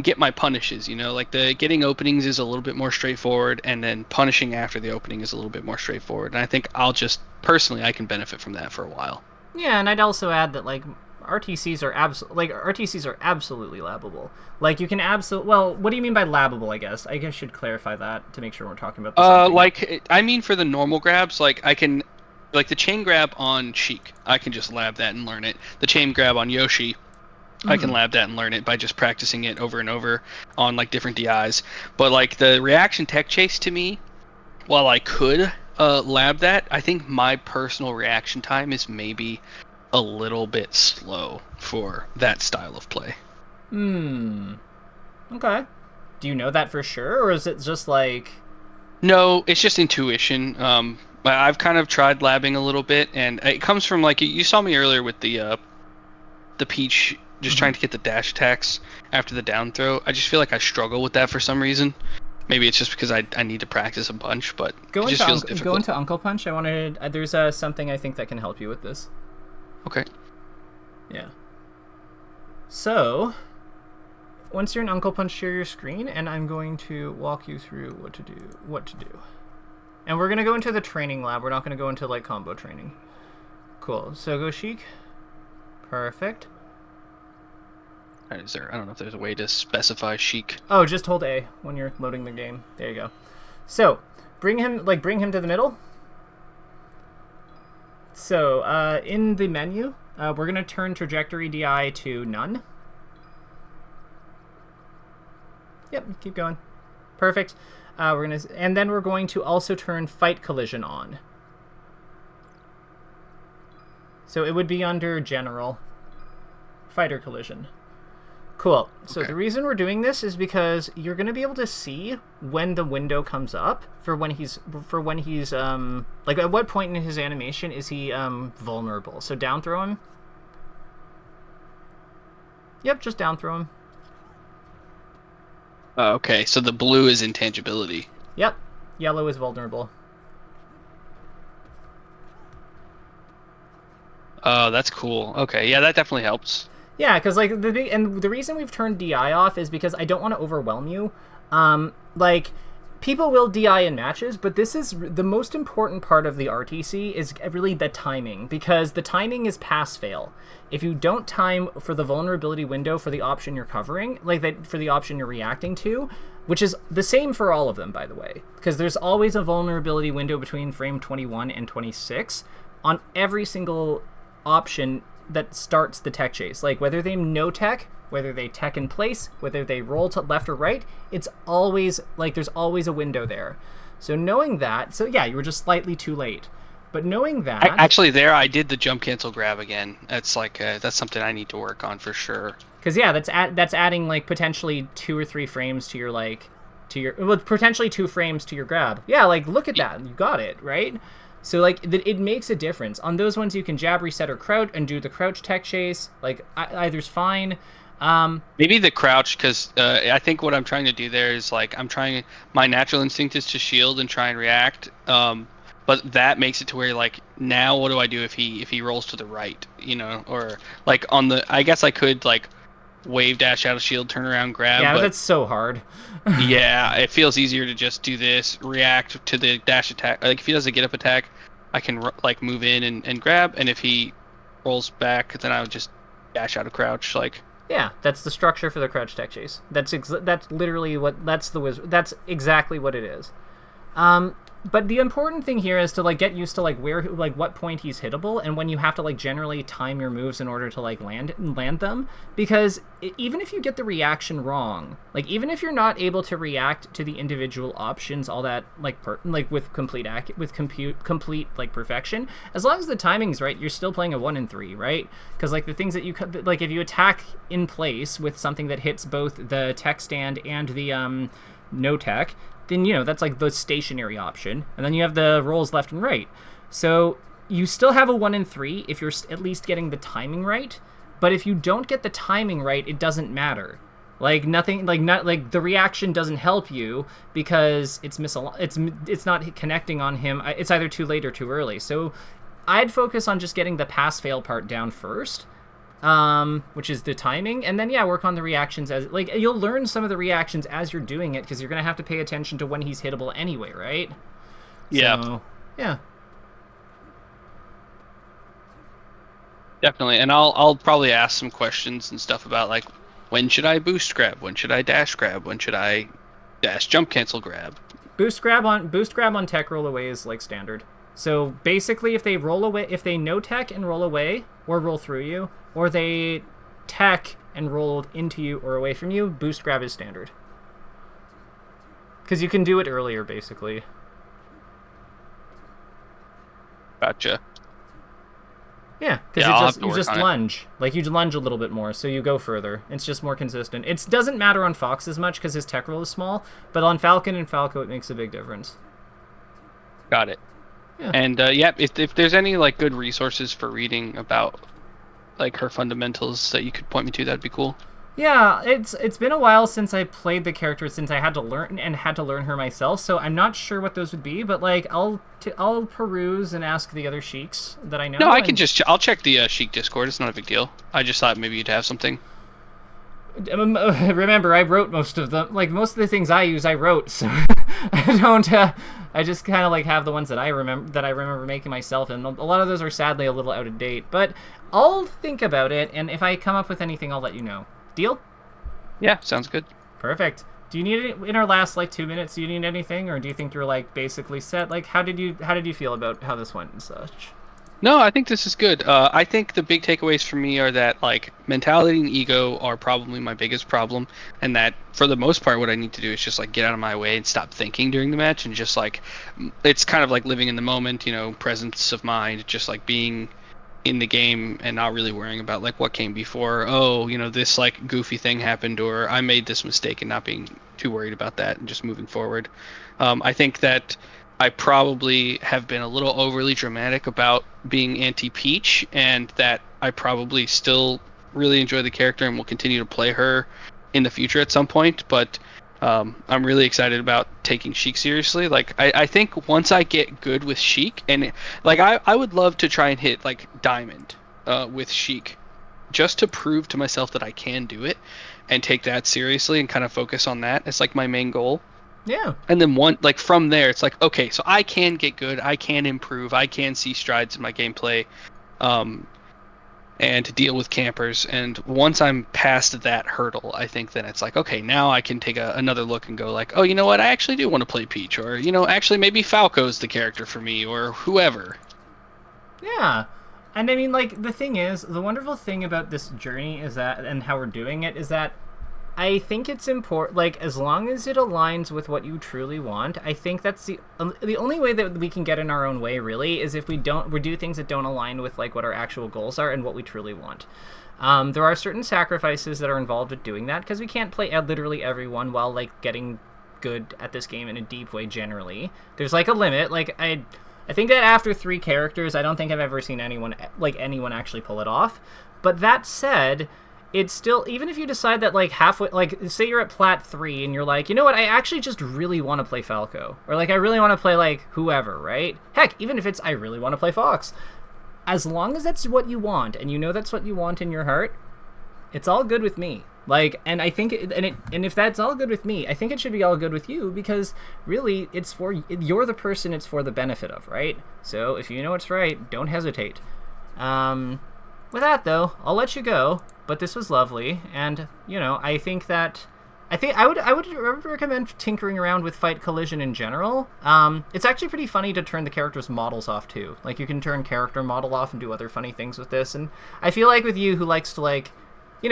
get my punishes, like the getting openings is a little bit more straightforward, and then punishing after the opening is a little bit more straightforward. And I think I can benefit from that for a while. Yeah, and I'd also add that like RTCs are absolutely labbable. Like you can absolutely well, what do you mean by labbable? I guess should clarify that to make sure we're talking about the same thing. Like I mean for the normal grabs, like I can, like the chain grab on Sheik, I can just lab that and learn it. The chain grab on Yoshi, I can lab that and learn it by just practicing it over and over on like different DIs. But like the reaction tech chase to me, while I could lab that, I think my personal reaction time is maybe a little bit slow for that style of play. Okay. Do you know that for sure, or is it just like? No, it's just intuition. I've kind of tried labbing a little bit, and it comes from like you saw me earlier with the Peach just trying to get the dash attacks after the down throw. I just feel like I struggle with that for some reason. Maybe it's just because I need to practice a bunch, but it just feels difficult. Go into Uncle Punch. I wanted. There's something I think that can help you with this. Okay. Yeah. So, once you're in Uncle Punch, share your screen, and I'm going to walk you through what to do. And we're gonna go into the training lab. We're not gonna go into like combo training. Cool. So go Sheik. Perfect. I don't know if there's a way to specify Sheik. Oh, just hold A when you're loading the game. There you go. So, bring him to the middle. So, in the menu, we're going to turn trajectory DI to none. Yep, keep going. Perfect. And then we're going to also turn fight collision on. So it would be under general fighter collision. Cool. So the reason we're doing this is because you're going to be able to see when the window comes up for when he's like at what point in his animation is he vulnerable. So down throw him. Yep, just down throw him. Okay, so the blue is intangibility. Yep. Yellow is vulnerable. Oh, that's cool. Okay, yeah, that definitely helps. Yeah, because like the reason we've turned DI off is because I don't want to overwhelm you. Like people will DI in matches, but this is the most important part of the RTC is really the timing, because the timing is pass fail. If you don't time for the vulnerability window for the option you're covering, like that for the option you're reacting to, which is the same for all of them, by the way, because there's always a vulnerability window between frame 21 and 26 on every single option that starts the tech chase. Like whether they no tech, whether they tech in place, whether they roll to left or right, it's always like there's always a window there. So knowing that, so yeah, you were just slightly too late. But knowing that, I did the jump cancel grab again. That's like that's something I need to work on for sure. Because yeah, that's adding like potentially 2 or 3 frames to your potentially 2 frames to your grab. Yeah, like look at that, you got it right. So like it makes a difference. On those ones you can jab, reset, or crouch and do the crouch tech chase. Like either's fine. Maybe the crouch, because I think what I'm trying to do there is like my natural instinct is to shield and try and react. But that makes it to where like now what do I do if he rolls to the right, or like I guess I could like wave dash out of shield, turn around, grab. Yeah, but that's so hard. Yeah, it feels easier to just do this, react to the dash attack. Like if he does a get up attack, I can like move in and grab, and if he rolls back, then I would just dash out of crouch. Like, Yeah, that's the structure for the crouch tech chase. That's literally what that's exactly what it is. But the important thing here is to like get used to like what point he's hittable, and when you have to like generally time your moves in order to like land them, because even if you get the reaction wrong, like even if you're not able to react to the individual options all that with complete like perfection, as long as the timing's right, you're still playing a 1 in 3, right? Because like the things that you like, if you attack in place with something that hits both the tech stand and the no tech, then that's like the stationary option, and then you have the rolls left and right. So you still have a 1 in 3 if you're at least getting the timing right. But if you don't get the timing right, it doesn't matter. Like nothing, like not like the reaction doesn't help you because it's not connecting on him. It's either too late or too early. So I'd focus on just getting the pass fail part down first. Which is the timing, and then work on the reactions as like you'll learn some of the reactions as you're doing it, because you're gonna have to pay attention to when he's hittable anyway, right? Yeah. So, yeah. Definitely, and I'll probably ask some questions and stuff about like, when should I boost grab, when should I dash grab, when should I dash jump cancel grab. Boost grab on tech roll away is like standard. So basically, if they roll away, if they no tech and roll away or roll through you, or they tech and roll into you or away from you, boost grab is standard. Because you can do it earlier, basically. Gotcha. Yeah, because you just lunge. It. Like, you lunge a little bit more, so you go further. It's just more consistent. It doesn't matter on Fox as much because his tech roll is small, but on Falcon and Falco, it makes a big difference. Got it. Yeah. And, if there's any, like, good resources for reading about, like, her fundamentals that you could point me to, that'd be cool. Yeah, it's been a while since I played the character, since I had to learn her myself, so I'm not sure what those would be, but like I'll peruse and ask the other Sheiks that I know. No, I'll check the Sheik Discord. It's not a big deal. I just thought maybe you'd have something. Remember, I wrote most of them. Like most of the things I use, I wrote, so I don't. I just kind of like have the ones that I remember making myself, and a lot of those are sadly a little out of date. But I'll think about it, and if I come up with anything, I'll let you know. Deal? Yeah, sounds good. Perfect. Do you need it in our last like 2 minutes? Do you need anything, or do you think you're like basically set? Like, how did you feel about how this went and such? No, I think this is good. I think the big takeaways for me are that like mentality and ego are probably my biggest problem, and that for the most part, what I need to do is just like get out of my way and stop thinking during the match, and just like it's kind of like living in the moment, presence of mind, just like being in the game and not really worrying about like what came before. This like goofy thing happened, or I made this mistake, and not being too worried about that and just moving forward. I think that I probably have been a little overly dramatic about being anti-Peach, and that I probably still really enjoy the character and will continue to play her in the future at some point, but I'm really excited about taking Sheik seriously. Like, I think once I get good with Sheik, and like I would love to try and hit like Diamond with Sheik, just to prove to myself that I can do it, and take that seriously and kind of focus on that as like my main goal. Yeah. And then from there, it's like, okay, so I can get good, I can improve, I can see strides in my gameplay, and to deal with campers. And once I'm past that hurdle, I think then it's like, okay, now I can take another look and go like, oh, you know what, I actually do want to play Peach, or actually maybe Falco's the character for me, or whoever. Yeah. And I mean, like, the thing is, the wonderful thing about this journey is that, and how we're doing it, is that I think it's important, like, as long as it aligns with what you truly want. I think that's the only way that we can get in our own way, really, is if we do things that don't align with, like, what our actual goals are and what we truly want. There are certain sacrifices that are involved with doing that, because we can't play literally everyone while, like, getting good at this game in a deep way, generally. There's, like, a limit. Like, I think that after 3 characters, I don't think I've ever seen anyone actually pull it off. But that said, it's still, even if you decide that like halfway, like say you're at plat 3 and you're like, you know what, I actually just really want to play Falco, or like I really want to play like whoever, right? Heck, even if it's I really want to play Fox, as long as that's what you want and you know that's what you want in your heart, it's all good with me. Like, and I think, and if that's all good with me, I think it should be all good with you, because really, you're the person it's for the benefit of, right? So if you know it's right, don't hesitate. With that though, I'll let you go. But this was lovely, and I think I would recommend tinkering around with Fight Collision in general. It's actually pretty funny to turn the characters' models off too. Like, you can turn character model off and do other funny things with this. And I feel like with you, who likes to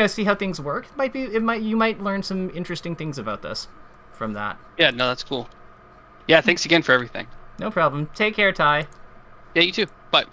see how things work, you might learn some interesting things about this from that. Yeah, no, that's cool. Yeah, thanks again for everything. No problem. Take care, Ty. Yeah, you too. Bye.